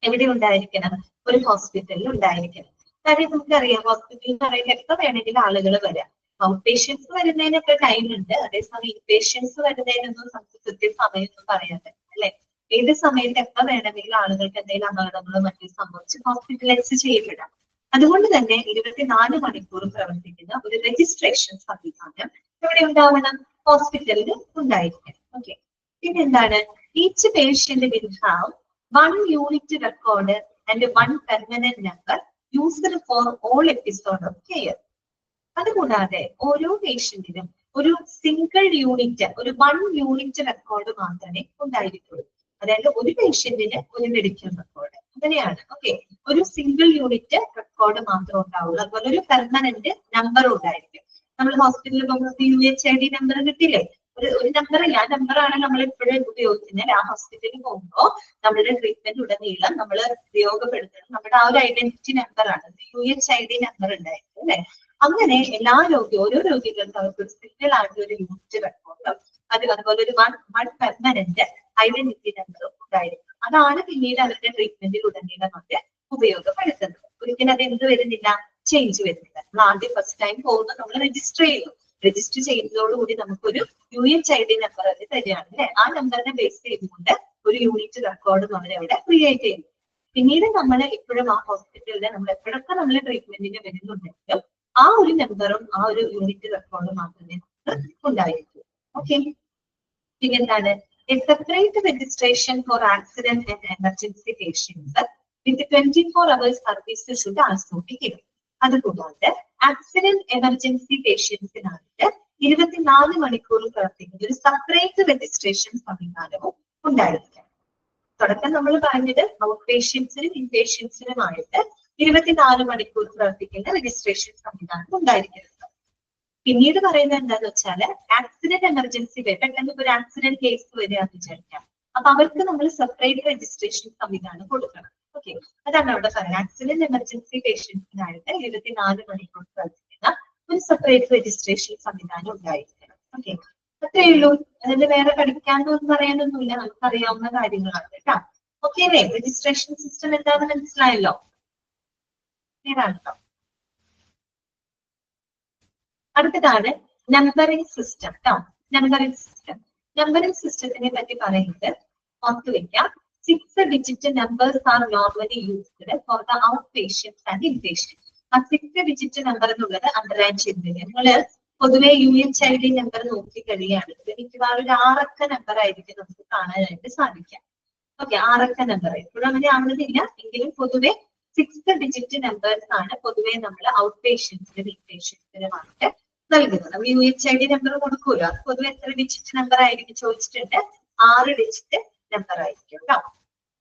എവിടെ ഉണ്ടായിരിക്കണം? ഒരു ഹോസ്പിറ്റലിൽ ഉണ്ടായിരിക്കണം. കാര്യം നമുക്കറിയാം ഹോസ്പിറ്റലിൽ എന്ന് പറയുമ്പോൾ എപ്പോ വേണമെങ്കിലും ആളുകൾ വരാം. ഔട്ട് പേഷ്യൻസ് വരുന്നതിനൊക്കെ ടൈം ഉണ്ട്, അതേസമയം ഇൻപേഷ്യൻസ് വരുന്നതിനൊന്നും നമുക്ക് കൃത്യസമയമൊന്നും പറയാൻ പറ്റില്ല അല്ലെ? ഏത് സമയത്ത് എപ്പോ വേണമെങ്കിലും ആളുകൾക്ക് എന്തെങ്കിലും അപകടങ്ങളോ മറ്റു സംഭവിച്ച് ഹോസ്പിറ്റലൈസ് ചെയ്യപ്പെടാം. അതുകൊണ്ട് തന്നെ 24 മണിക്കൂറും പ്രവർത്തിക്കുന്ന ഒരു രജിസ്ട്രേഷൻ സംവിധാനം എവിടെ ഉണ്ടാവണം? ഹോസ്പിറ്റലിൽ ഉണ്ടായിരിക്കണം. ഓക്കെ, പിന്നെന്താണ്? Each patient will have 1 unit record and 1 permanent number used for all episode of care. അതുകൂടാതെ ഓരോ പേഷ്യന്റിനും ഒരു സിംഗിൾ യൂണിറ്റ്, ഒരു 1 യൂണിറ്റ് റെക്കോർഡ് മാത്രമേ ഉണ്ടായിരിക്കുള്ളൂ. അതായത് ഒരു പേഷ്യന്റിന് ഒരു മെഡിക്കൽ റെക്കോർഡ്, അങ്ങനെയാണ്. ഓക്കെ, ഒരു സിംഗിൾ യൂണിറ്റ് റെക്കോർഡ് മാത്രമേ ഉണ്ടാവുള്ളൂ. അതുപോലെ ഒരു പെർമനന്റ് നമ്പർ ഉണ്ടായിരിക്കും. നമ്മൾ ഹോസ്പിറ്റലിൽ പോകുമ്പോൾ UHID നമ്പർ കിട്ടില്ലേ? ഒരു നമ്പറില്ല, ആ നമ്പറാണ് നമ്മൾ എപ്പോഴും ഉപയോഗിക്കുന്നത്. ആ ഹോസ്പിറ്റലിൽ പോകുമ്പോൾ നമ്മുടെ ട്രീറ്റ്മെന്റ് ഉടനീളം നമ്മൾ ഉപയോഗപ്പെടുത്തുന്നത് നമ്മുടെ ആ ഒരു ഐഡന്റിറ്റി നമ്പറാണ്, UHID നമ്പർ ഉണ്ടായിരുന്നു അല്ലെ? അങ്ങനെ എല്ലാ ഓരോ രോഗികൾക്കും അവർക്ക് ഒരു സിംഗിൾ ആയിട്ടുള്ള ഒരു യൂണിറ്റ് റെക്കോർഡും അതുപോലെ ഒരു 1 പെർമനന്റ് ഐഡന്റിറ്റി നമ്പറും ഉണ്ടായിരിക്കും. അതാണ് പിന്നീട് അവരുടെ ട്രീറ്റ്മെന്റിൽ ഉടനീളം ഒക്കെ ഉപയോഗപ്പെടുത്തുന്നത്. ഒരിക്കലും അത് എന്ത് വരുന്നില്ല, ചേഞ്ച് വരുന്നില്ല. നമ്മൾ ആദ്യം ഫസ്റ്റ് ടൈം പോകുമ്പോൾ നമ്മൾ രജിസ്റ്റർ ചെയ്യുന്നു. രജിസ്റ്റർ ചെയ്യുന്നതോടുകൂടി നമുക്കൊരു UHID നമ്പർ അത് തരികയാണ് അല്ലെ? ആ നമ്പറിനെ ബേസ് ചെയ്തുകൊണ്ട് ഒരു യൂണിറ്റ് റെക്കോർഡ് നമ്മൾ ഇവിടെ ക്രിയേറ്റ് ചെയ്യുന്നു. പിന്നീട് നമ്മൾ എപ്പോഴും ആ ഹോസ്പിറ്റലിൽ നമ്മൾ എപ്പോഴൊക്കെ നമ്മൾ ട്രീറ്റ്മെന്റിന് വരുന്നുണ്ടെങ്കിലും ആ ഒരു നമ്പറും ആ ഒരു യൂണിറ്റ് റെക്കോർഡും മാത്രമേ ഉണ്ടായിരിക്കൂ. ഓക്കെ, പിന്നെന്താണ്? A separate registration for accident and emergency patients with 24 hours service should also be given. അതുകൂടാതെ ആക്സിഡന്റ് എമർജൻസി പേഷ്യൻസിനായിട്ട് 24 മണിക്കൂർ പ്രവർത്തിക്കുന്ന ഒരു സെപ്പറേറ്റ് രജിസ്ട്രേഷൻ സംവിധാനവും ഉണ്ടായിരിക്കണം. തുടക്കം നമ്മൾ പറഞ്ഞത് ഔട്ട് പേഷ്യൻസിനും ഇൻപേഷ്യൻസിനുമായിട്ട് 24 മണിക്കൂർ പ്രവർത്തിക്കുന്ന രജിസ്ട്രേഷൻ സംവിധാനം ഉണ്ടായിരിക്കുന്നത്. പിന്നീട് പറയുന്നത് എന്താന്ന് വെച്ചാല് ആക്സിഡന്റ് എമർജൻസി പെട്ടെന്ന് ഒരു ആക്സിഡന്റ് കേസ് വരികയെന്ന് വിചാരിക്കാം. അപ്പൊ അവർക്ക് നമ്മൾ സെപ്പറേറ്റ് രജിസ്ട്രേഷൻ സംവിധാനം കൊടുക്കണം. ഓക്കെ, അതാണ് അവിടെ പറയുന്നത്. ആക്സിഡന്റ് എമർജൻസി പേഷ്യൻസിനായിട്ട് 24 മണിക്കൂർ പ്രവർത്തിക്കുന്ന ഒരു സെപ്പറേറ്റ് രജിസ്ട്രേഷൻ സംവിധാനം ഉണ്ടായിരിക്കണം. ഓക്കെ, അത്രയേ ഉള്ളൂ. അതിന് വേറെ പഠിക്കാനൊന്നും പറയാനൊന്നുമില്ല, നമുക്കറിയാവുന്ന കാര്യങ്ങളാണ് കേട്ടോ. ഓക്കെ അല്ലേ? രജിസ്ട്രേഷൻ സിസ്റ്റം എന്താണെന്ന് മനസ്സിലായല്ലോ? ക്ലിയറാണല്ലോ? അടുത്തതാണ് നമ്പറിംഗ് സിസ്റ്റം കേട്ടോ. നമ്പറിംഗ് സിസ്റ്റത്തിനെ പറ്റി പറയുന്നത് ഓർത്തുവെക്കാം. 6 digit numbers are normally used for the outpatients and inpatients. ആ 6 ഡിജിറ്റ് നമ്പർ എന്നുള്ളത് അണ്ടർലൈൻ ചെയ്തിട്ടുണ്ട്. നിങ്ങള് പൊതുവെ UHID നമ്പർ നോക്കി കഴിയുകയാണെങ്കിൽ മിക്കവാറും ഒരു 6 അക്ക നമ്പർ ആയിരിക്കും നമുക്ക് കാണാനായിട്ട് സാധിക്കാം. ഓക്കെ, 6 അക്ക നമ്പർ എപ്പോഴും അങ്ങനെ ആവുന്നില്ല, എങ്കിലും പൊതുവെ 6 ഡിജിറ്റ് നമ്പേഴ്സ് ആണ് പൊതുവെ നമ്മൾ ഔട്ട് പേഷ്യൻസിനും ഇൻപേഷ്യൻസിനുമായിട്ട് നൽകുന്നത്. നമ്മൾ UHID നമ്പർ കൊടുക്കൂലോ, അത് പൊതുവെ എത്ര ഡിജിറ്റ് നമ്പർ ആയിരിക്കും ചോദിച്ചിട്ടുണ്ട്? 6 ഡിജിറ്റ് നമ്പർ ആയിരിക്കും കേട്ടോ.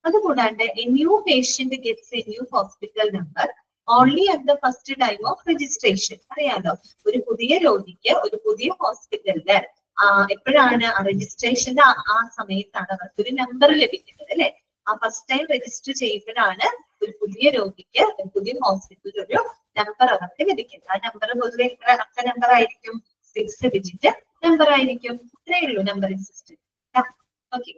അതുകൂടാണ്ട് a new patient gets a new hospital number only at the first time of registration. അറിയാലോ, ഒരു പുതിയ രോഗിക്ക് ഒരു പുതിയ ഹോസ്പിറ്റലില് എപ്പോഴാണ് രജിസ്ട്രേഷന്റെ ആ സമയത്താണ് അവർക്ക് ഒരു നമ്പർ ലഭിക്കുന്നത് അല്ലെ? ആ ഫസ്റ്റ് ടൈം രജിസ്റ്റർ ചെയ്യുമ്പോഴാണ് ഒരു പുതിയ രോഗിക്ക് ഒരു പുതിയ ഹോസ്പിറ്റലിൽ ഒരു നമ്പർ അവർക്ക് ലഭിക്കുന്നത്. ആ നമ്പർ പൊതുവെ എത്ര അക്ക നമ്പർ ആയിരിക്കും? 6 ഡിജിറ്റ് നമ്പർ ആയിരിക്കും. ഇത്രയേ ഉള്ളൂ നമ്പറിംഗ് സിസ്റ്റം. ഓക്കെ,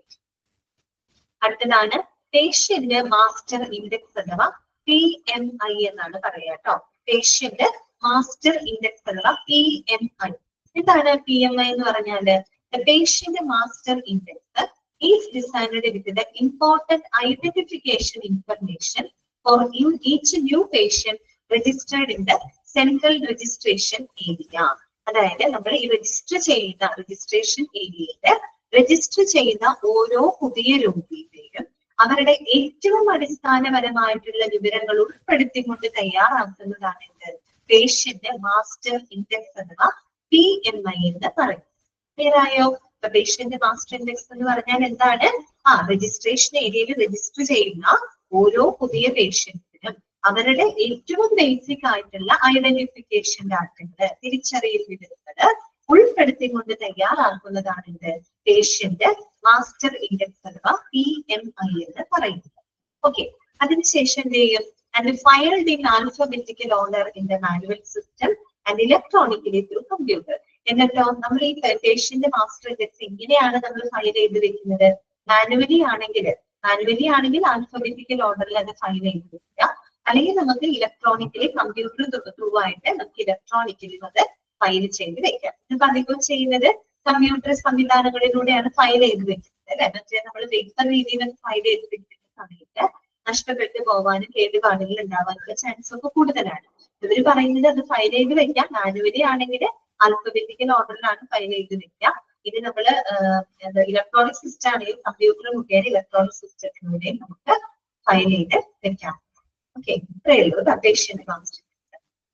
അടുത്തതാണ് പേഷ്യന്റ് മാസ്റ്റർ ഇൻഡെക്സ് അഥവാ PMI എന്നാണ് പറയാ കേട്ടോ. പേഷ്യന്റ് മാസ്റ്റർ ഇൻഡെക്സ് അഥവാ PMI. എന്താണ് PMI എന്ന് പറഞ്ഞാല്? Patient master index is designed with the important identification information for each new patient registered in the central registration area. അതായത് നമ്മൾ ഈ രജിസ്ട്രേഷൻ ഏരിയയില് രജിസ്റ്റർ ചെയ്യുന്ന ഓരോ പുതിയ രോഗിയുടെയും അവരുടെ ഏറ്റവും അടിസ്ഥാനപരമായിട്ടുള്ള വിവരങ്ങൾ ഉൾപ്പെടുത്തിക്കൊണ്ട് തയ്യാറാക്കുന്നതാണ് എന്ത്? പേഷ്യന്റ് മാസ്റ്റർ ഇൻഡെക്സ് അഥവാ PMI എന്ന് പറയും. ക്ലിയറായോ? പേഷ്യന്റ് മാസ്റ്റർ ഇൻഡെക്സ് എന്ന് പറഞ്ഞാൽ എന്താണ്? രജിസ്ട്രേഷൻ ഏരിയയിൽ രജിസ്റ്റർ ചെയ്യുന്ന ഓരോ പുതിയ പേഷ്യന്റിനും അവരുടെ ഏറ്റവും ബേസിക് ആയിട്ടുള്ള ഐഡന്റിഫിക്കേഷൻ ഡാറ്റകള്, തിരിച്ചറിയൽ വിവരങ്ങള് ഉൾപ്പെടുത്തിക്കൊണ്ട് തയ്യാറാക്കുന്നതാണ് എന്ത്? പേഷ്യന്റ് മാസ്റ്റർ ഇൻഡെക്സ് അഥവാ PMI എന്ന് പറയുന്നത്. ഓക്കെ, അതിനുശേഷം എന്ത് ചെയ്യും? And filed in alphabetical order in the manual system and electronically through computer. എന്നിട്ടോ നമ്മൾ ഈ പേഷ്യന്റ് മാസ്റ്റർ ഇൻഡെക്സ് എങ്ങനെയാണ് നമ്മൾ ഫയൽ ചെയ്ത് വെക്കുന്നത്? മാനുവലി ആണെങ്കിൽ ആൽഫബറ്റിക്കൽ ഓർഡറിൽ അത് ഫയൽ ചെയ്ത് വെക്കുക. അല്ലെങ്കിൽ നമുക്ക് ഇലക്ട്രോണിക്കലി കമ്പ്യൂട്ടർ ത്രൂ ആയിട്ട് നമുക്ക് ഇലക്ട്രോണിക്കലി അത് ഫയൽ ചെയ്ത് വെക്കാം. ഇപ്പൊ അധികം ചെയ്യുന്നത് കമ്പ്യൂട്ടർ സംവിധാനങ്ങളിലൂടെയാണ് ഫയൽ ചെയ്ത് വെക്കുന്നത് അല്ലെ. മറ്റേ നമ്മൾ പേപ്പർ രീതിയിൽ ഫയൽ ചെയ്ത് വെക്കുന്ന സമയത്ത് നഷ്ടപ്പെട്ടു പോകാനും കേടുപാടുകൾ ഉണ്ടാവാനുള്ള ചാൻസ് ഒക്കെ കൂടുതലാണ്. ഇവർ പറയുന്നത് അത് ഫയൽ ചെയ്ത് വെക്കാം. മാനുവലി ആണെങ്കിൽ ആൽഫബറ്റിക്കൽ ഓർഡറിലാണ് ഫയൽ ചെയ്ത് വെക്കുക. ഇത് നമ്മള് ഇലക്ട്രോണിക് സിസ്റ്റം ആണെങ്കിൽ കമ്പ്യൂട്ടർ മുഖേന ഇലക്ട്രോണിക് സിസ്റ്റത്തിലൂടെയും നമുക്ക് ഫയൽ ചെയ്ത് വെക്കാം. ഓക്കെ, ഇത്രയേ ഉള്ളൂ പേഷ്യന്റ് മാസ്റ്റർ.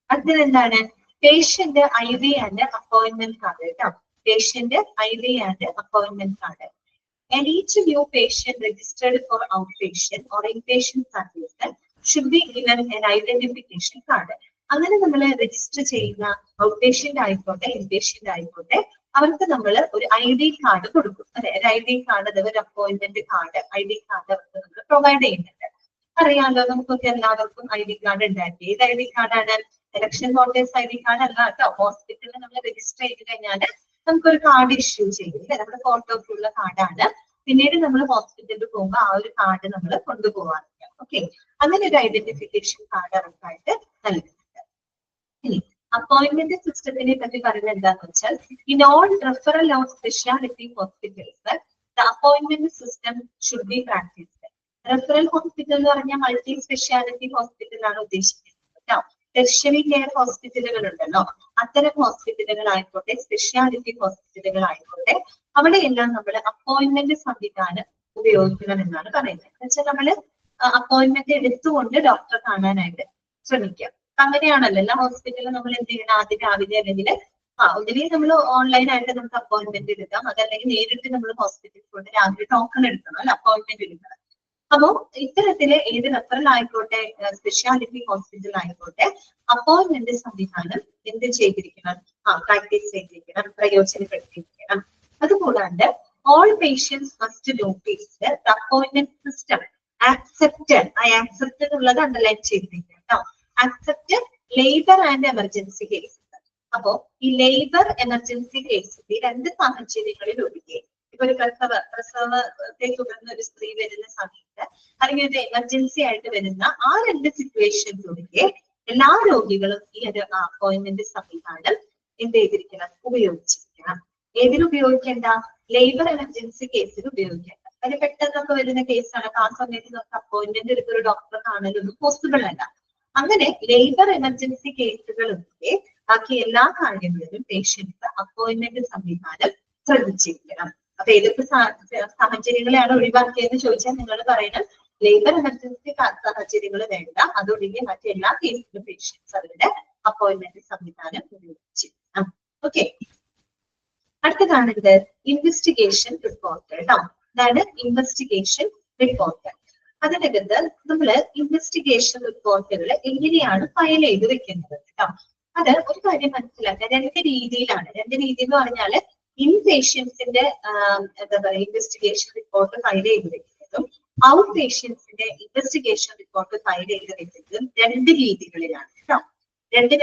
അടുത്തത് എന്താണ്? Patient ID and appointment card കേട്ടോ. Patient ID and appointment card. And each new patient registered for outpatient or inpatient service should be given an identification card. അങ്ങനെ നമ്മൾ രജിസ്റ്റർ ചെയ്യുന്ന ഔട്ട്പേഷ്യന്റ് ആയിക്കോട്ടെ inpatient ആയിക്കോട്ടെ അവർക്ക് നമ്മൾ ഒരു ID കാർഡ് കൊടുക്കും അല്ലെ. ഒരു ID കാർഡ് അഥവാ ഒരു അപ്പോയിന്റ്മെന്റ് കാർഡ് ID കാർഡ് അവർക്ക് നമ്മൾ പ്രൊവൈഡ് ചെയ്യുന്നുണ്ട്. അറിയാലോ, നമുക്കൊക്കെ എല്ലാവർക്കും ID കാർഡ് ഉണ്ടായിരുന്നു. ഏത് ID കാർഡാണ്? ഇലക്ഷൻ വോട്ടേഴ്സ് ID കാർഡ് അല്ല കേട്ടോ. ഹോസ്പിറ്റലിൽ നമ്മൾ രജിസ്റ്റർ ചെയ്ത് കഴിഞ്ഞാൽ നമുക്കൊരു കാർഡ് ഇഷ്യൂ ചെയ്യും അല്ലെ. നമ്മുടെ ഫോട്ടോ ഒക്കെ ഉള്ള കാർഡാണ്. പിന്നീട് നമ്മൾ ഹോസ്പിറ്റലിൽ പോകുമ്പോൾ ആ ഒരു കാർഡ് നമ്മൾ കൊണ്ടുപോകാറില്ല. ഓക്കെ, അങ്ങനെ ഒരു ഐഡന്റിഫിക്കേഷൻ കാർഡ് അവർക്കായിട്ട് നൽകുന്നുണ്ട്. ഇനി അപ്പോയിന്റ്മെന്റ് സിസ്റ്റത്തിനെ പറ്റി പറയുന്നത് എന്താണെന്ന് വെച്ചാൽ, in all referral of speciality hospitals the appointment system should be practised. Referral hospital എന്ന് പറഞ്ഞാൽ മൾട്ടി സ്പെഷ്യാലിറ്റി ഹോസ്പിറ്റലാണ് ഉദ്ദേശിക്കുന്നത് കേട്ടോ. ടെർഷ്യറി കെയർ ഹോസ്പിറ്റലുകൾ ഉണ്ടല്ലോ, അത്തരം ഹോസ്പിറ്റലുകൾ ആയിക്കോട്ടെ സ്പെഷ്യാലിറ്റി ഹോസ്പിറ്റലുകൾ ആയിക്കോട്ടെ അവിടെയെല്ലാം നമ്മൾ അപ്പോയിന്റ്മെന്റ് സംവിധാനം ഉപയോഗിക്കണം എന്നാണ് പറയുന്നത്. എന്ന് വെച്ചാൽ നമ്മള് അപ്പോയിന്റ്മെന്റ് എടുത്തുകൊണ്ട് ഡോക്ടറെ കാണാനായിട്ട് ശ്രമിക്കാം. അങ്ങനെയാണല്ലോ എല്ലാ ഹോസ്പിറ്റലിലും നമ്മൾ എന്ത് ചെയ്യണം? ആദ്യം രാവിലെ അല്ലെങ്കിൽ ഒന്നില്ലെങ്കിൽ നമ്മൾ ഓൺലൈനായിട്ട് നമുക്ക് അപ്പോയിന്റ്മെന്റ് എടുക്കാം. അതല്ലെങ്കിൽ നേരിട്ട് നമ്മൾ ഹോസ്പിറ്റലിൽ കൊണ്ട് രാവിലെ ടോക്കൺ എടുക്കണം അല്ലെ, അപ്പോയിന്റ്മെന്റ് എടുക്കണം. അപ്പോ ഇത്തരത്തില് ഏത് റെഫറൽ ആയിക്കോട്ടെ സ്പെഷ്യാലിറ്റി ഹോസ്പിറ്റൽ ആയിക്കോട്ടെ അപ്പോയിന്റ്മെന്റ് സംവിധാനം എന്ത് ചെയ്തിരിക്കണം? പ്രാക്ടീസ് ചെയ്തിരിക്കണം, പ്രയോജനപ്പെടുത്തിയിരിക്കണം. അതുകൂടാണ്ട് all patients must notice the appointment system accepted. Accepted ഉള്ളത് അണ്ടർലൈൻ ചെയ്തിരിക്കണം കേട്ടോ. Accepted labour and emergency cases. അപ്പോ ഈ ലേബർ എമർജൻസി കേസസ് ഈ രണ്ട് സാഹചര്യങ്ങളിൽ ഒഴികെ, ഇപ്പൊ ഒരു പ്രസവത്തെ തുടർന്ന് ഒരു സ്ത്രീ വരുന്ന സമയത്ത് അല്ലെങ്കിൽ ഒരു എമർജൻസി ആയിട്ട് വരുന്ന ആ രണ്ട് സിറ്റുവേഷൻസ് ഒഴികെ എല്ലാ രോഗികളും ഈ ഒരു അപ്പോയിന്റ്മെന്റ് സംവിധാനം എന്ത് ചെയ്തിരിക്കണം? ഉപയോഗിച്ചിരിക്കണം. ഏതിൽ ഉപയോഗിക്കേണ്ട? ലേബർ എമർജൻസി കേസിൽ ഉപയോഗിക്കേണ്ട. അതിന് പെട്ടെന്നൊക്കെ വരുന്ന കേസാണ്. ആ സമയത്ത് നമുക്ക് അപ്പോയിന്റ്മെന്റ് എടുത്ത ഒരു ഡോക്ടറെ കാണലൊന്നും പോസിബിൾ അല്ല. അങ്ങനെ ലേബർ എമർജൻസി കേസുകളൊക്കെ ബാക്കി എല്ലാ കാര്യങ്ങളിലും പേഷ്യന്റ് അപ്പോയിന്റ്മെന്റ് സംവിധാനം ശ്രദ്ധിച്ചിരിക്കണം. അപ്പൊ ഏതൊക്കെ സാഹചര്യങ്ങളെയാണ് ഒഴിവാക്കിയതെന്ന് ചോദിച്ചാൽ നിങ്ങൾ പറയണം ലേബർ എമർജൻസി സാഹചര്യങ്ങൾ വേണ്ട, അതൊഴികെ മറ്റെല്ലാ കേസിലും പേഷ്യൻസ് അവരുടെ അപ്പോയിന്റ്മെന്റ് സംവിധാനം ഉപയോഗിച്ചിരിക്കണം. ഓക്കെ, അടുത്തതാണിത് ഇൻവെസ്റ്റിഗേഷൻ റിപ്പോർട്ട് കേട്ടോ. അതാണ് ഇൻവെസ്റ്റിഗേഷൻ റിപ്പോർട്ട്. അതിനകത്ത് നമ്മള് ഇൻവെസ്റ്റിഗേഷൻ റിപ്പോർട്ടുകൾ എങ്ങനെയാണ് ഫയൽ ചെയ്ത് വെക്കുന്നത് കേട്ടോ. അത് ഒരു കാര്യം മനസ്സിലാക്കുക, രണ്ട് രീതിയിലാണ്. രണ്ട് രീതി എന്ന് പറഞ്ഞാല് ഇൻ പേഷ്യൻസിന്റെ എന്താ പറയുക ഇൻവെസ്റ്റിഗേഷൻ റിപ്പോർട്ട് ഫയൽ ചെയ്ത് വെക്കുന്നതും ഔട്ട് പേഷ്യൻസിന്റെ ഇൻവെസ്റ്റിഗേഷൻ റിപ്പോർട്ട് ഫയൽ ചെയ്ത് വെക്കുന്നതും രണ്ട് രീതികളിലാണ് കേട്ടോ.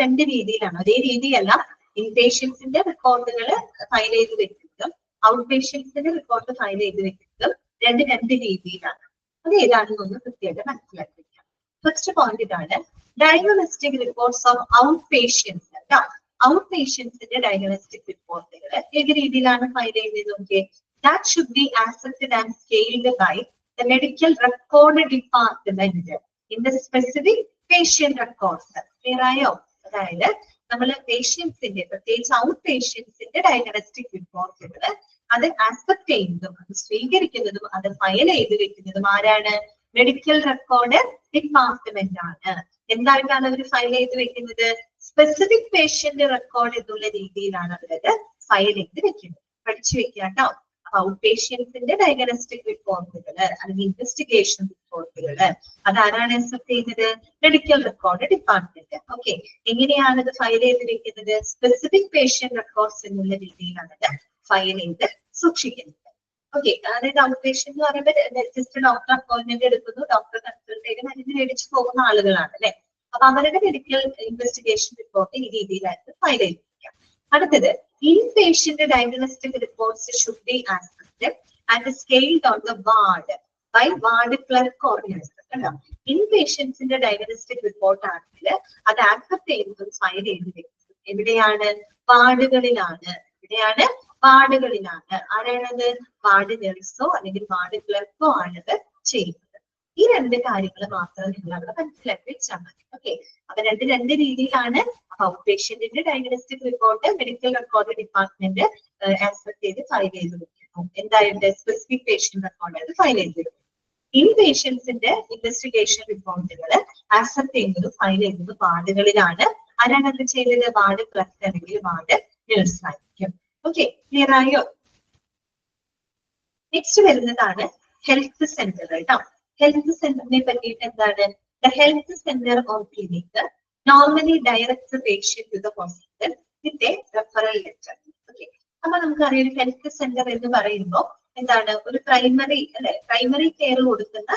രണ്ട് രീതിയിലാണ്, ഒരേ രീതിയല്ല. ഇൻ പേഷ്യൻസിന്റെ റിപ്പോർട്ടുകൾ ഫയൽ ചെയ്ത് വെക്കുന്നതും ഔട്ട് പേഷ്യൻസിന്റെ റിപ്പോർട്ട് ഫയൽ ചെയ്ത് വെക്കുന്നതും രണ്ട് രീതിയിലാണ്. അത് ഏതാണെന്നൊന്ന് കൃത്യമായിട്ട് മനസ്സിലാക്കി വെക്കാം. ഫസ്റ്റ് പോയിന്റ് ഇതാണ്, diagnostic reports of out patients. Out പേഷ്യൻസിന്റെ ഡയഗ്നോസ്റ്റിക് റിപ്പോർട്ടുകൾ ഏത് രീതിയിലാണ് ഫയൽ ചെയ്യുന്നത് നോക്കിയേ. That should be accepted and scaled by the medical record department in the specific patient records. Clear ആയോ? അതായത് നമ്മൾ പേഷ്യൻസിന്റെ, പ്രത്യേകിച്ച് ഔട്ട് പേഷ്യൻസിന്റെ ഡയഗ്നോസ്റ്റിക് റിപ്പോർട്ടുകൾ അത് ആക്സെപ്റ്റ് ചെയ്യുന്നതും അത് സ്വീകരിക്കുന്നതും അത് ഫയൽ ചെയ്ത് വെക്കുന്നതും ആരാണ്? മെഡിക്കൽ റെക്കോർഡ് ഡിപ്പാർട്ട്മെന്റ് ആണ്. എന്തായിട്ടാണ് അവർ ഫയൽ ചെയ്ത് വെക്കുന്നത്? സ്പെസിഫിക് പേഷ്യന്റ് റെക്കോർഡ് എന്നുള്ള രീതിയിലാണ് അവരത് ഫയൽ ചെയ്ത് വെക്കുന്നത്. പഠിച്ചു വെക്കുക കേട്ടോ. ഔട്ട് പേഷ്യൻസിന്റെ ഡയഗ്നോസ്റ്റിക് റിപ്പോർട്ടുകൾ അല്ലെങ്കിൽ ഇൻവെസ്റ്റിഗേഷൻ റിപ്പോർട്ടുകൾ അതാരാണ് അക്സെപ്റ്റ് ചെയ്യുന്നത്? Medical record department. ഓക്കെ, എങ്ങനെയാണ് ഇത് ഫയൽ ചെയ്ത് വെക്കുന്നത്? സ്പെസിഫിക് പേഷ്യന്റ് റെക്കോർഡ്സ് എന്നുള്ള രീതിയിലാണ് ഇത് ഫയൽ ചെയ്ത് സൂക്ഷിക്കുന്നത്. ഓക്കെ, അതായത് ഔട്ട് പേഷ്യന്റ് എന്ന് പറയുമ്പോൾ ജസ്റ്റ് ഡോക്ടർ അപ്പോയിന്റ്മെന്റ് എടുക്കുന്നു, ഡോക്ടർ കൺസൾട്ട് ചെയ്ത് മരുന്ന് മേടിച്ച് പോകുന്ന ആളുകളാണ് അല്ലെ. അപ്പൊ അവരുടെ മെഡിക്കൽ ഇൻവെസ്റ്റിഗേഷൻ റിപ്പോർട്ട് ഈ രീതിയിലായിട്ട് ഫയൽ ചെയ്തിരിക്കാം. അടുത്തത്, inpatient diagnostic reports should be accepted and scaled on the ward by ward clerk organiser. കണ്ടോ, ഇൻ പേഷ്യൻസിന്റെ ഡയഗ്നോസ്റ്റിക് റിപ്പോർട്ട് ആണെങ്കിൽ അത് ആക്സെപ്റ്റ് ചെയ്യുന്നതും ഫയൽ ചെയ്ത് വെക്കുന്നത് എവിടെയാണ്? വാർഡുകളിലാണ്. എവിടെയാണ്? വാർഡുകളിലാണ്. ആരാണത്? വാർഡ് നഴ്സോ അല്ലെങ്കിൽ വാർഡ് ക്ലർക്കോ ആണത് ചെയ്യുന്നത്. ഈ രണ്ട് കാര്യങ്ങൾ മാത്രം നിങ്ങൾ അവിടെ മനസ്സിലാക്കി വെച്ചാൽ മതി. ഓക്കെ, അപ്പൊ രണ്ട് രീതിയിലാണ് ഔട്ട് പേഷ്യന്റിന്റെ diagnostic report medical record department accept ചെയ്ത് ഫയൽ ചെയ്ത് വെക്കുന്നു. എന്തായാലും സ്പെസിഫിക് പേഷ്യന്റ് റെക്കോർഡ് അത് ഫയൽ ചെയ്ത് വെക്കുന്നു. ഇൻ പേഷ്യൻസിന്റെ ഇൻവെസ്റ്റിഗേഷൻ റിപ്പോർട്ടുകൾ ആക്സെപ്റ്റ് ചെയ്യുന്നതും ഫയൽ ചെയ്യുന്നതും വാർഡുകളിലാണ്. ആരാണ് അത് ചെയ്തത്? വാർഡ് ക്ലർക്ക് അല്ലെങ്കിൽ വാർഡ് നഴ്സ് ആയിരിക്കും. ഓക്കെ, ക്ലിയർ ആയോ? നെക്സ്റ്റ് വരുന്നതാണ് ഹെൽത്ത് സെന്റർ കേട്ടോ. ഹെൽത്ത് സെന്ററിനെ പറ്റിയിട്ട് എന്താണ്? The health centre or clinic normally directs patient to the hospital with a referral letter. Okay, അപ്പൊ നമുക്കറിയാം ഒരു ഹെൽത്ത് സെന്റർ എന്ന് പറയുമ്പോൾ എന്താണ്? ഒരു പ്രൈമറി അല്ലെ, പ്രൈമറി കെയർ കൊടുക്കുന്ന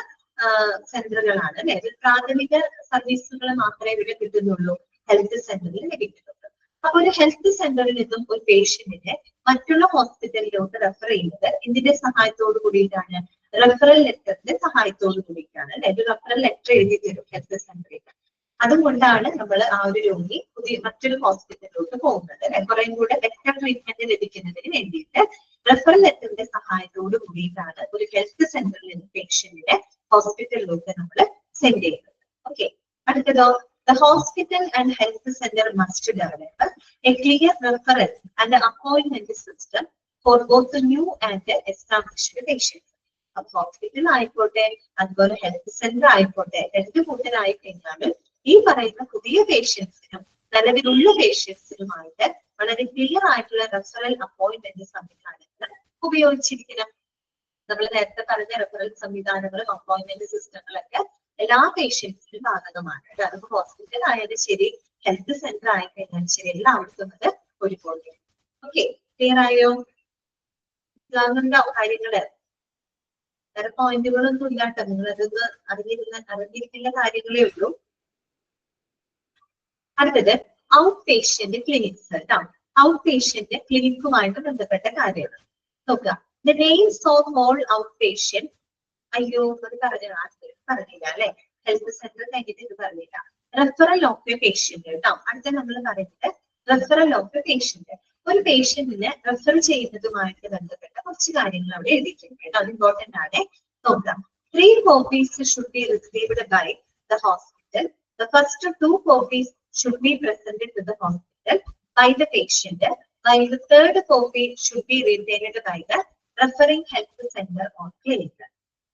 സെന്ററുകളാണ് അല്ലെ. പ്രാഥമിക സർവീസുകൾ മാത്രമേ ഇവിടെ കിട്ടുന്നുള്ളൂ, ഹെൽത്ത് സെന്ററിൽ ലഭിക്കുന്നുള്ളൂ. അപ്പൊ ഒരു ഹെൽത്ത് സെന്ററിൽ നിന്നും ഒരു പേഷ്യന്റിനെ മറ്റുള്ള ഹോസ്പിറ്റലിലോട്ട് റെഫർ ചെയ്യുന്നത് ഇതിന്റെ സഹായത്തോട് കൂടിയിട്ടാണ്, റെഫറൽ ലെറ്ററിന്റെ സഹായത്തോട് കൂടിയിട്ടാണ് അല്ലെ. ഒരു റെഫറൽ ലെറ്റർ എഴുതി തരും ഹെൽത്ത് സെന്ററിൽ. അതുകൊണ്ടാണ് നമ്മൾ ആ ഒരു രോഗി മറ്റൊരു ഹോസ്പിറ്റലിലോട്ട് പോകുന്നത് അല്ലെ. കുറെ കൂടെ ബെറ്റർ ട്രീറ്റ്മെന്റ് ലഭിക്കുന്നതിന് വേണ്ടിയിട്ട് റെഫറൽ ലെറ്ററിന്റെ സഹായത്തോട് കൂടിയിട്ടാണ് ഒരു ഹെൽത്ത് സെന്ററിൽ നിന്ന് പേഷ്യന്റിനെ ഹോസ്പിറ്റലിലോട്ട് നമ്മൾ സെൻഡ് ചെയ്യുന്നത്. ഓക്കെ, അടുത്തതോ, the hospital and health center must develop a clear referral and appointment system for both the new and established patients. അപ്പൊ ഹോസ്പിറ്റൽ ആയിക്കോട്ടെ അതുപോലെ ഹെൽത്ത് സെന്റർ ആയിക്കോട്ടെ, രണ്ട് കൂട്ടരായി കഴിഞ്ഞാലും ഈ പറയുന്ന പുതിയ പേഷ്യൻസിനും നിലവിലുള്ള പേഷ്യൻസിനുമായിട്ട് വളരെ ക്ലിയർ ആയിട്ടുള്ള റെഫറൽ അപ്പോയിന്റ്മെന്റ് സംവിധാനങ്ങൾ ഉപയോഗിച്ചിരിക്കണം. നമ്മൾ നേരത്തെ പറഞ്ഞ റെഫറൽ സംവിധാനങ്ങളും അപ്പോയിന്റ്മെന്റ് സിസ്റ്റങ്ങളൊക്കെ എല്ലാ പേഷ്യൻസിനും ബാധകമാണ്. അതിപ്പോ ഹോസ്പിറ്റൽ ആയാലും ശരി, ഹെൽത്ത് സെന്റർ ആയി കഴിഞ്ഞാലും ശരി, എല്ലാവർക്കും അത് ഒരുപോലെ. ഓക്കെ, ക്ലിയർ ആയോ? മനസ്സിലാകുന്നുണ്ടാവും കാര്യങ്ങള്. വേറെ പോയിന്റുകളൊന്നും ഇല്ലാട്ടോ, നിങ്ങൾ അതൊന്ന് അറിഞ്ഞിരിക്കുന്ന കാര്യങ്ങളേ ഉള്ളൂ. അടുത്തത് ഔട്ട് പേഷ്യന്റ് ക്ലിനിക്സ് കേട്ടോ. ഔട്ട് പേഷ്യന്റ് ക്ലിനിക്കുമായിട്ട് ബന്ധപ്പെട്ട കാര്യങ്ങൾ നോക്കുക. The names of all out patient. അയ്യോ, അത് പറഞ്ഞില്ല അല്ലെ. ഹെൽത്ത് സെന്റർ കഴിഞ്ഞിട്ട് ഇത് പറഞ്ഞില്ല. റെഫറൽ ഓഫ് എ പേഷ്യന്റ് കേട്ടോ. അടുത്ത നമ്മൾ പറയുന്നത് റെഫറൽ ഓഫ് എ പേഷ്യന്റ്. ഒരു പേഷ്യന്റിനെ റെഫർ ചെയ്യുന്നതുമായിട്ട് ബന്ധപ്പെട്ട കുറച്ച് കാര്യങ്ങൾ അവിടെ എഴുതിയിട്ടുണ്ട് കേട്ടോ. അത് ഇമ്പോർട്ടന്റ് ആണ്. നോക്കാം. 3 copies should be received by the hospital. The first 2 copies should be presented to the hospital by the patient, while the third copy should be retained by the referring health center or clinic.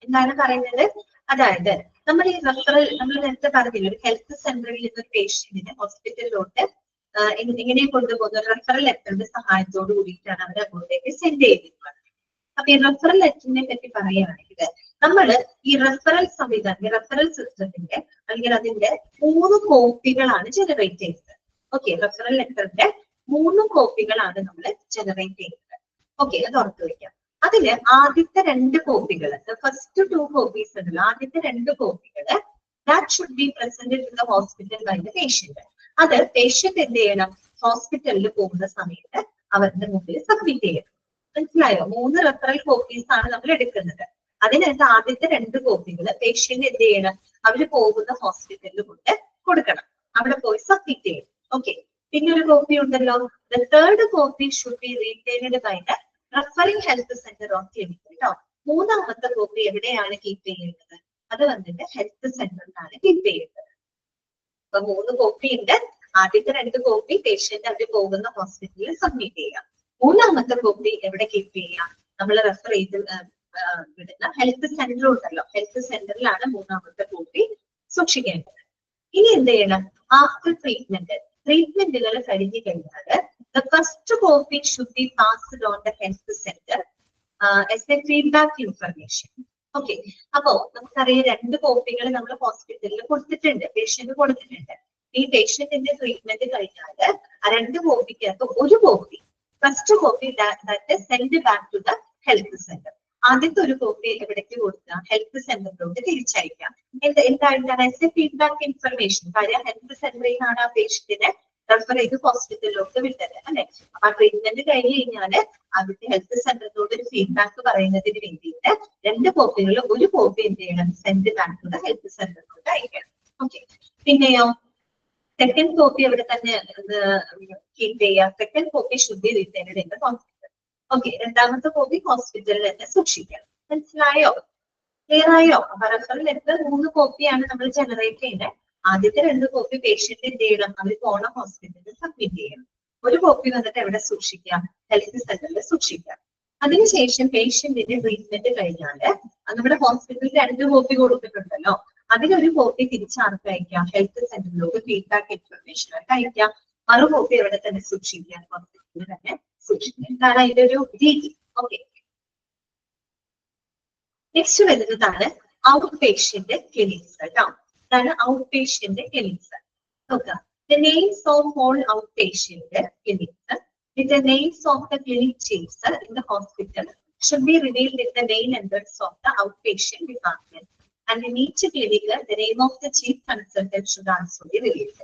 എന്താണ് പറയുന്നത്? അതായത് നമ്മൾ ഈ referral, നമ്മൾ നേരത്തെ പറഞ്ഞില്ല, ഒരു health സെന്ററിൽ നിന്ന് ഒരു പേഷ്യന്റിനെ ഹോസ്പിറ്റലിലോട്ട് എങ്ങനെ കൊണ്ടുപോകുന്ന റെഫറൽ ലെറ്ററിന്റെ സഹായത്തോട് കൂടിയിട്ടാണ് അവർ അങ്ങോട്ടേക്ക് സെൻഡ് ചെയ്തിട്ടുള്ളത്. അപ്പൊ ഈ റെഫറൽ ലെറ്ററിനെ പറ്റി പറയുകയാണെങ്കിൽ നമ്മൾ ഈ റെഫറൽ സംവിധാനം, റെഫറൽ സിസ്റ്റത്തിന്റെ അല്ലെങ്കിൽ അതിന്റെ 3 കോപ്പികളാണ് ജനറേറ്റ് ചെയ്യുന്നത്. ഓക്കെ, റെഫറൽ ലെറ്ററിന്റെ 3 കോപ്പികളാണ് നമ്മൾ ജനറേറ്റ് ചെയ്യുന്നത്. ഓക്കെ, അത് ഓർത്ത് വയ്ക്കാം. അതില് ആദ്യത്തെ 2 കോപ്പികൾ, ഫസ്റ്റ് 2 കോപ്പീസ് ഉണ്ടല്ലോ, ആദ്യത്തെ 2 കോപ്പികൾ that should be presented to the hospital by the patient. അത് പേഷ്യന്റ് എന്ത് ചെയ്യണം? ഹോസ്പിറ്റലിൽ പോകുന്ന സമയത്ത് അവരുടെ മുമ്പിൽ സബ്മിറ്റ് ചെയ്യണം. മനസ്സിലായോ? 3 റെഫറൽ കോപ്പീസ് ആണ് നമ്മൾ എടുക്കുന്നത്. അതിനകത്ത് ആദ്യത്തെ 2 കോപ്പികൾ പേഷ്യന്റ് എന്ത് ചെയ്യണം, അവര് പോകുന്ന ഹോസ്പിറ്റലിൽ കൊണ്ട് കൊടുക്കണം, അവിടെ പോയി സബ്മിറ്റ് ചെയ്യണം. ഓക്കെ, പിന്നെ ഒരു കോപ്പി ഉണ്ടല്ലോ, the third copy should be retained by the referring health centre of clinic കേട്ടോ. 3ാമത്തെ കോപ്പി എവിടെയാണ് കീപ്പ് ചെയ്യേണ്ടത്, അത് വന്നിട്ട് ഹെൽത്ത് സെന്ററിലാണ് കീപ്പ് ചെയ്യേണ്ടത്. അപ്പൊ 3 കോപ്പി ഉണ്ട്. ആദ്യത്തെ 2 കോപ്പി പേഷ്യന്റ് അവർ പോകുന്ന ഹോസ്പിറ്റലിൽ സബ്മിറ്റ് ചെയ്യാം. 3ാമത്തെ കോപ്പി എവിടെ കീപ്പ് ചെയ്യാം, നമ്മൾ റെഫർ ചെയ്ത് വിടുന്ന ഹെൽത്ത് സെന്റർ ഉണ്ടല്ലോ, ഹെൽത്ത് സെന്ററിലാണ് 3ാമത്തെ കോപ്പി സൂക്ഷിക്കേണ്ടത്. ഇനി എന്ത് ചെയ്യണം, ആഫ്റ്റർ ട്രീറ്റ്മെന്റുകൾ കഴിഞ്ഞു കഴിഞ്ഞാൽ the first copy should B passed on the health centre as A feedback information. Okay, അപ്പോ നമുക്കറിയാം 2 കോപ്പികൾ നമ്മൾ ഹോസ്പിറ്റലിൽ കൊടുത്തിട്ടുണ്ട്, പേഷ്യന്റ് കൊടുത്തിട്ടുണ്ട്. ഈ പേഷ്യന്റിന്റെ ട്രീറ്റ്മെന്റ് കഴിഞ്ഞാൽ ആ 2 കോപ്പിക്കകത്ത് ഒരു copy, first copy send back to the health centre. ആദ്യത്തെ ഒരു കോപ്പി എവിടേക്ക് കൊടുക്കുക, ഹെൽത്ത് സെന്ററിലോട്ട് തിരിച്ചയക്കാം. എന്തായിട്ടാണ് ഫീഡ്ബാക്ക് ഇൻഫർമേഷൻ. കാര്യം ഹെൽത്ത് സെന്ററിൽ നിന്നാണ് ആ പേഷ്യന്റിനെ റെഫർ ചെയ്ത് ഹോസ്പിറ്റലിലോട്ട് വിട്ടത് അല്ലെ. അപ്പൊ ആ ട്രീറ്റ്മെന്റ് കഴിഞ്ഞ് കഴിഞ്ഞാല് ആദ്യത്തെ ഹെൽത്ത് സെന്ററിലോട്ട് ഒരു ഫീഡ്ബാക്ക് പറയുന്നതിന് വേണ്ടിയിട്ട് 2 കോപ്പികളിൽ ഒരു കോപ്പി എന്ത് ചെയ്യണം, send back to the health സെന്ററിലോട്ട് അയക്കണം. ഓക്കെ, പിന്നെയോ സെക്കൻഡ് കോപ്പി അവിടെ തന്നെ കീപ്പ് ചെയ്യാം. Second copy should be returned in the hospital. Okay, 2ാമത്തെ കോപ്പി ഹോസ്പിറ്റലിൽ തന്നെ സൂക്ഷിക്കണം. മനസ്സിലായോ, ക്ലിയർ ആയോ? അപ്പൊ റെഫറൽ ലെറ്റർ 3 കോപ്പിയാണ് നമ്മൾ ജനറേറ്റ് ചെയ്യുന്നത്. ആദ്യത്തെ 2 കോപ്പി പേഷ്യന്റ് എന്ത് ചെയ്യണം, അവർ പോണ ഹോസ്പിറ്റലിൽ സബ്മിറ്റ് ചെയ്യണം. ഒരു കോപ്പി വന്നിട്ട് എവിടെ സൂക്ഷിക്കാം, ഹെൽത്ത് സെന്ററിൽ സൂക്ഷിക്കാം. അതിനുശേഷം പേഷ്യന്റിന്റെ ട്രീറ്റ്മെന്റ് കഴിഞ്ഞാല് നമ്മുടെ ഹോസ്പിറ്റലിൽ 2 കോപ്പി കൊടുത്തിട്ടുണ്ടല്ലോ, അതിലൊരു കോപ്പി തിരിച്ചാർക്ക് അയക്കാം, ഹെൽത്ത് സെന്ററിലോട്ട് ഫീഡ്ബാക്ക് ഇൻഫർമേഷൻ ആയിട്ട് അയക്കാം. മറു കോപ്പി എവിടെ തന്നെ സൂക്ഷിക്കാം, ഹോസ്പിറ്റലിൽ തന്നെ സൂക്ഷിക്കാം. ഇതാണ് അതിന്റെ ഒരു രീതി. ഓക്കെ, നെക്സ്റ്റ് വരുന്നതാണ് ഔട്ട് പേഷ്യന്റ് ക്ലിനിക്സ് കേട്ടോ. ഇതാണ് ഔട്ട് പേഷ്യന്റ് ക്ലിനിക്സ്. നോക്കാം, the names of all outpatient clinics with the names of the clinic chiefs in the hospital should be revealed in the main entrance of the outpatient department. And in each clinic, the name of the chief consultant should also be revealed.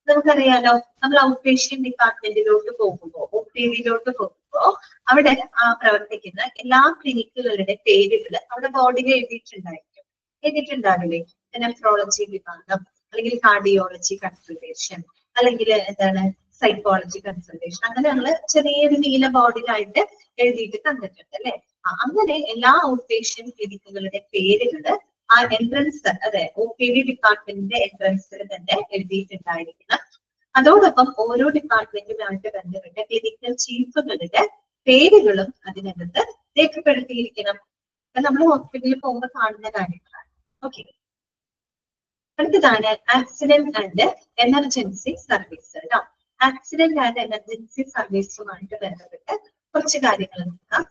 നമുക്കറിയാലോ, നമ്മൾ out patient ഡിപ്പാർട്ട്മെന്റിലോട്ട് പോകുമ്പോൾ, OPD-ലോട്ട് പോകുമ്പോൾ അവിടെ പ്രവർത്തിക്കുന്ന എല്ലാ ക്ലിനിക്കുകളുടെ പേരുകൾ അവിടെ ബോർഡിൽ എഴുതിയിട്ടുണ്ടാവില്ലേ. നെഫ്രോളജി വിഭാഗം, അല്ലെങ്കിൽ കാർഡിയോളജി കൺസൾട്ടേഷൻ, അല്ലെങ്കിൽ എന്താണ് സൈക്കോളജി കൺസൾട്ടേഷൻ, അങ്ങനെ നമ്മൾ ചെറിയൊരു നീല ബോർഡിലായിട്ട് എഴുതിയിട്ട് തന്നിട്ടുണ്ട് അല്ലെ. അങ്ങനെ എല്ലാ ഔട്ട് പേഷ്യന്റ് ക്ലിനിക്കുകളുടെ പേരുകൾ ആ എൻട്രൻസ്, അതെ OPD ഡിപ്പാർട്ട്മെന്റിന്റെ എൻട്രൻസിൽ തന്നെ എഴുതിയിട്ടുണ്ടായിരിക്കണം. അതോടൊപ്പം ഓരോ ഡിപ്പാർട്ട്മെന്റുമായിട്ട് ബന്ധപ്പെട്ട ക്ലിനിക്കൽ ചീഫുകളുടെ പേരുകളും അതിനകത്ത് രേഖപ്പെടുത്തിയിരിക്കണം. നമ്മൾ ഹോസ്പിറ്റലിൽ പോകുമ്പോൾ കാണുന്ന കാര്യങ്ങളാണ്. ഓക്കെ, അടുത്തതാണ് ആക്സിഡന്റ് ആൻഡ് എമർജൻസി സർവീസ് കേട്ടോ. ആക്സിഡന്റ് ആൻഡ് എമർജൻസി സർവീസുമായിട്ട് ബന്ധപ്പെട്ട് കുറച്ച് കാര്യങ്ങൾ നോക്കാം.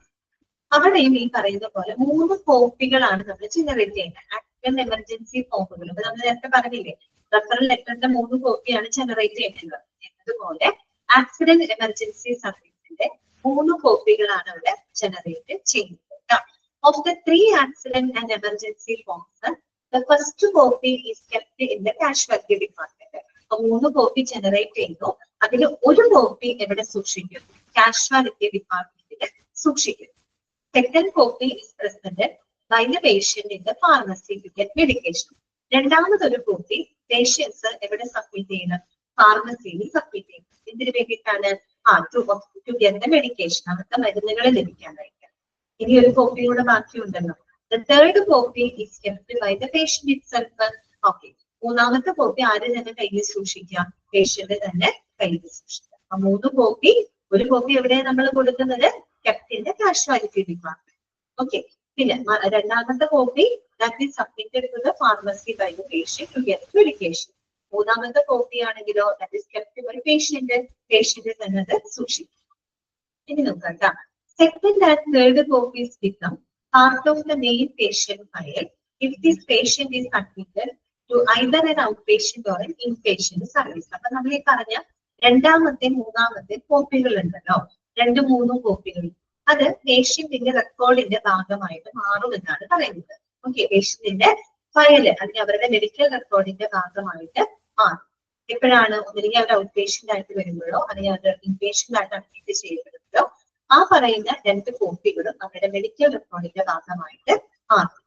അവിടെയും ഈ പറയുന്ന പോലെ 3 കോപ്പികളാണ് നമ്മൾ ജനറേറ്റ് ചെയ്യുന്നത്. ആക്സിഡന്റ് എമർജൻസി ഫോമുകൾ നമ്മൾ നേരത്തെ പറഞ്ഞില്ലേ, റെഫറൽ ലെറ്ററിന്റെ 3 കോപ്പിയാണ് ജനറേറ്റ് ചെയ്യുന്നത് എന്നതുപോലെ ആക്സിഡന്റ് എമർജൻസി സർവീസിന്റെ 3 കോപ്പികളാണ് അവിടെ ജനറേറ്റ് ചെയ്യുന്നത്. Of the 3 accident and emergency forms, the first copy is kept in the casualty department. അപ്പൊ 3 കോപ്പി ജനറേറ്റ് ചെയ്യുന്നു, അതിൽ ഒരു കോപ്പി എവിടെ സൂക്ഷിക്കും, കാഷ്വാലിറ്റി ഡിപ്പാർട്ട്മെന്റിൽ സൂക്ഷിക്കും. Second copy is presented by the patient in the pharmacy to get medication. 2ാമതൊരു copy patients എവിടെ സബ്മിറ്റ് ചെയ്യണം, ഫാർമസിയിൽ സബ്മിറ്റ് ചെയ്യണം. ഇതിന് വേണ്ടിയിട്ടാണ് ടു ഗെറ്റ് ദ മെഡിക്കേഷൻ, അവർക്ക് മരുന്നുകൾ ലഭിക്കാനായിട്ട്. ഇനി ഒരു കോപ്പി കൂടെ ബാക്കിയുണ്ടല്ലോ. The third copy is kept by the patient itself. Okay, 3ാമത്തെ കോപ്പി ആര് തന്നെ കയ്യിൽ സൂക്ഷിക്കാം, പേഷ്യന്റ് തന്നെ കയ്യിൽ സൂക്ഷിക്കാം. അപ്പൊ 3 കോപ്പി, ഒരു കോപ്പി എവിടെ നമ്മൾ കൊടുക്കുന്നത്, kept in the casualty department. Okay, പിന്നെ 2ാമത്തെ copy that is submitted to the pharmacy by the patient to get medication. 3ാമത്തെ കോപ്പി ആണെങ്കിലോ that is kept by patient തന്നെ സൂക്ഷിക്കും. ഇനി നോക്കാം, second and third copies become part of the main patient file if this patient is admitted to either an outpatient or an inpatient service. അപ്പൊ നമ്മൾ ഈ പറഞ്ഞ 2ാമത്തെ 3ാമത്തെ കോപ്പികൾ ഉണ്ടല്ലോ, 2-3 കോപ്പികൾ, അത് പേഷ്യന്റിന്റെ റെക്കോർഡിന്റെ ഭാഗമായിട്ട് മാറുമെന്നാണ് പറയുന്നത്. ഓക്കെ, പേഷ്യന്റിന്റെ ഫയല് അതിന് അവരുടെ മെഡിക്കൽ റെക്കോർഡിന്റെ ഭാഗമായിട്ട് മാറും. എപ്പോഴാണ്, ഒന്നില്ലെങ്കിൽ അവർ ഔട്ട് പേഷ്യന്റ് ആയിട്ട് വരുമ്പോഴോ അല്ലെങ്കിൽ അവർ ഇൻപേഷ്യന്റ് ആയിട്ട് അഡ്മിറ്റ് ചെയ്യപ്പെടുമ്പോഴോ ആ പറയുന്ന 2 കോപ്പികളും അവരുടെ മെഡിക്കൽ റെക്കോർഡിന്റെ ഭാഗമായിട്ട് മാറും.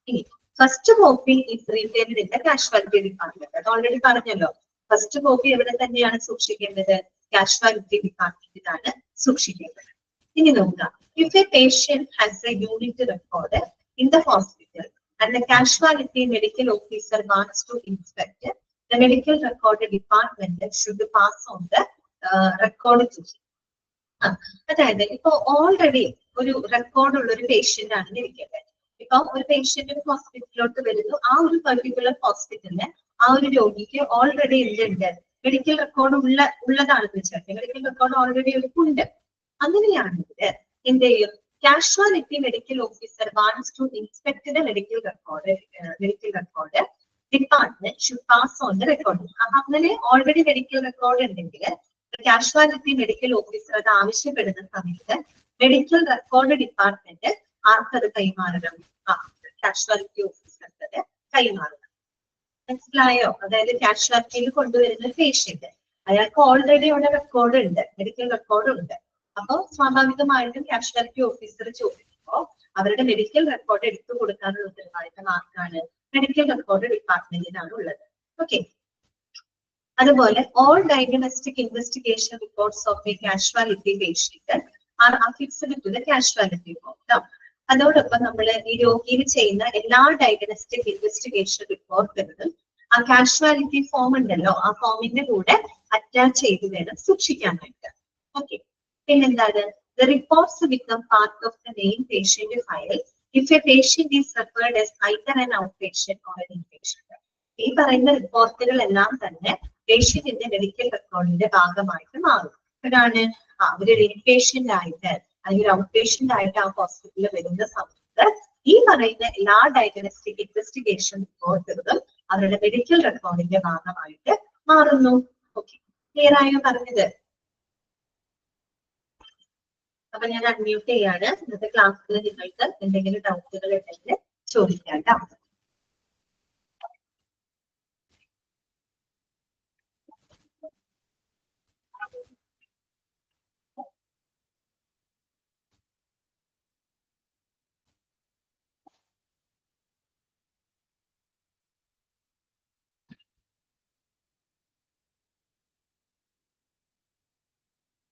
ഇനി first copy is retained in the casualty department. അത് ഓൾറെഡി പറഞ്ഞല്ലോ. ഫസ്റ്റ് കോപ്പി എവിടെ തന്നെയാണ് സൂക്ഷിക്കേണ്ടത്? കാഷ്വാലിറ്റി ഡിപ്പാർട്ട്മെന്റിലാണ് സൂക്ഷിക്കേണ്ടത്. ഇനി നോക്കാം. If A patient has A unit record in the hospital and the casualty medical officer wants to inspect, the medical record department should pass on the record to him. അതായത് ഇപ്പൊ already ഒരു record ഉള്ള ഒരു patient ആണെന്ന് ഇരിക്കട്ടെ. ഇപ്പൊ ഒരു patient ഒരു ഹോസ്പിറ്റലിലോട്ട് വരുന്നു. ആ ഒരു പെർട്ടിക്കുലർ ഹോസ്പിറ്റലില് ആ ഒരു രോഗിക്ക് ഓൾറെഡി എന്തുണ്ട്? മെഡിക്കൽ റെക്കോർഡ് ഉള്ളതാണെന്ന് വെച്ചാൽ മെഡിക്കൽ റെക്കോർഡ് ഓൾറെഡി ഉണ്ട്. അങ്ങനെയാണെങ്കിൽ എന്ത് ചെയ്യും? Casualty medical officer wants to inspect the medical record department should pass on the record. അപ്പൊ അങ്ങനെ ഓൾറെഡി മെഡിക്കൽ റെക്കോർഡ് ഉണ്ടെങ്കിൽ കാഷ്വാലിറ്റി മെഡിക്കൽ ഓഫീസർ അത് ആവശ്യപ്പെടുന്ന സമയത്ത് മെഡിക്കൽ റെക്കോർഡ് ഡിപ്പാർട്ട്മെന്റ് ആർക്കത് കൈമാറണം? കാഷ്വാലിറ്റി ഓഫീസർക്ക് അത് കൈമാറണം. മനസ്സിലായോ? അതായത് കാഷ്വാലിറ്റിയിൽ കൊണ്ടുവരുന്ന പേഷ്യന്റ് അയാൾക്ക് ഓൾറെഡി അവിടെ റെക്കോർഡ് ഉണ്ട്, മെഡിക്കൽ റെക്കോർഡ് ഉണ്ട്. അപ്പൊ സ്വാഭാവികമായിട്ടും കാഷ്വാലിറ്റി ഓഫീസർ ചോദിക്കുമ്പോൾ അവരുടെ മെഡിക്കൽ റെക്കോർഡ് എടുത്തു കൊടുക്കാനുള്ള ഉത്തരവാദിത്തം ആർക്കാണ്? മെഡിക്കൽ റെക്കോർഡ് ഡിപ്പാർട്ട്മെന്റിനാണ് ഉള്ളത്. ഓക്കെ. അതുപോലെ all diagnostic investigation reports of a casualty patient are affixed to the casualty form. അതോടൊപ്പം നമ്മൾ ഈ രോഗിയിൽ ചെയ്യുന്ന എല്ലാ ഡയഗ്നോസ്റ്റിക് ഇൻവെസ്റ്റിഗേഷൻ റിപ്പോർട്ടുകളും ആ കാഷ്വാലിറ്റി ഫോം ഉണ്ടല്ലോ, ആ ഫോമിന്റെ കൂടെ അറ്റാച്ച് ചെയ്ത് വേണം സൂക്ഷിക്കാനായിട്ട്. ഓക്കെ. പിന്നെന്താണ്? The reports become part of the main patient file if a patient is referred as either an outpatient or an inpatient. ഈ പറയുന്ന റിപ്പോർട്ടുകളെല്ലാം തന്നെ പേഷ്യന്റിന്റെ മെഡിക്കൽ റെക്കോർഡിന്റെ ഭാഗമായിട്ട് മാറും. അതാണ് അവരൊരു ഇൻപേഷ്യന്റ് ആയിട്ട് അല്ലെങ്കിൽ ഔട്ട് പേഷ്യന്റ് ആയിട്ട് ആ ഹോസ്പിറ്റലിൽ വരുന്ന സമയത്ത് ഈ പറയുന്ന എല്ലാ ഡയഗ്നോസ്റ്റിക് ഇൻവെസ്റ്റിഗേഷൻ റിപ്പോർട്ടുകളും അവരുടെ മെഡിക്കൽ റെക്കോർഡിന്റെ ഭാഗമായിട്ട് മാറുന്നു. ഓക്കെ, ക്ലിയർ ആയോ പറഞ്ഞത്? അപ്പൊ ഞാൻ അൺമ്യൂട്ട് ചെയ്യാണ്. ഇന്നത്തെ ക്ലാസ്സിൽ നിങ്ങൾക്ക് എന്തെങ്കിലും ഡൗട്ടുകൾ ഉണ്ടെങ്കിൽ ചോദിക്കാം കേട്ടോ.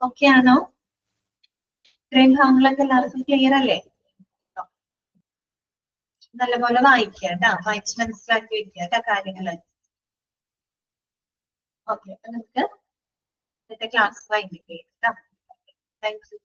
ഓക്കെ ആണോ? ഇത്രയും ഭാഗങ്ങളൊക്കെ എല്ലാവർക്കും ക്ലിയർ അല്ലേ? നല്ലപോലെ വായിക്കുക കേട്ടോ, വായിച്ച് മനസ്സിലാക്കി വെക്കുക കേട്ടോ കാര്യങ്ങള്. ഓക്കെ, അപ്പൊ നമുക്ക് ഇന്നത്തെ ക്ലാസ് വൈകിട്ട് കേട്ടോ. Thank you.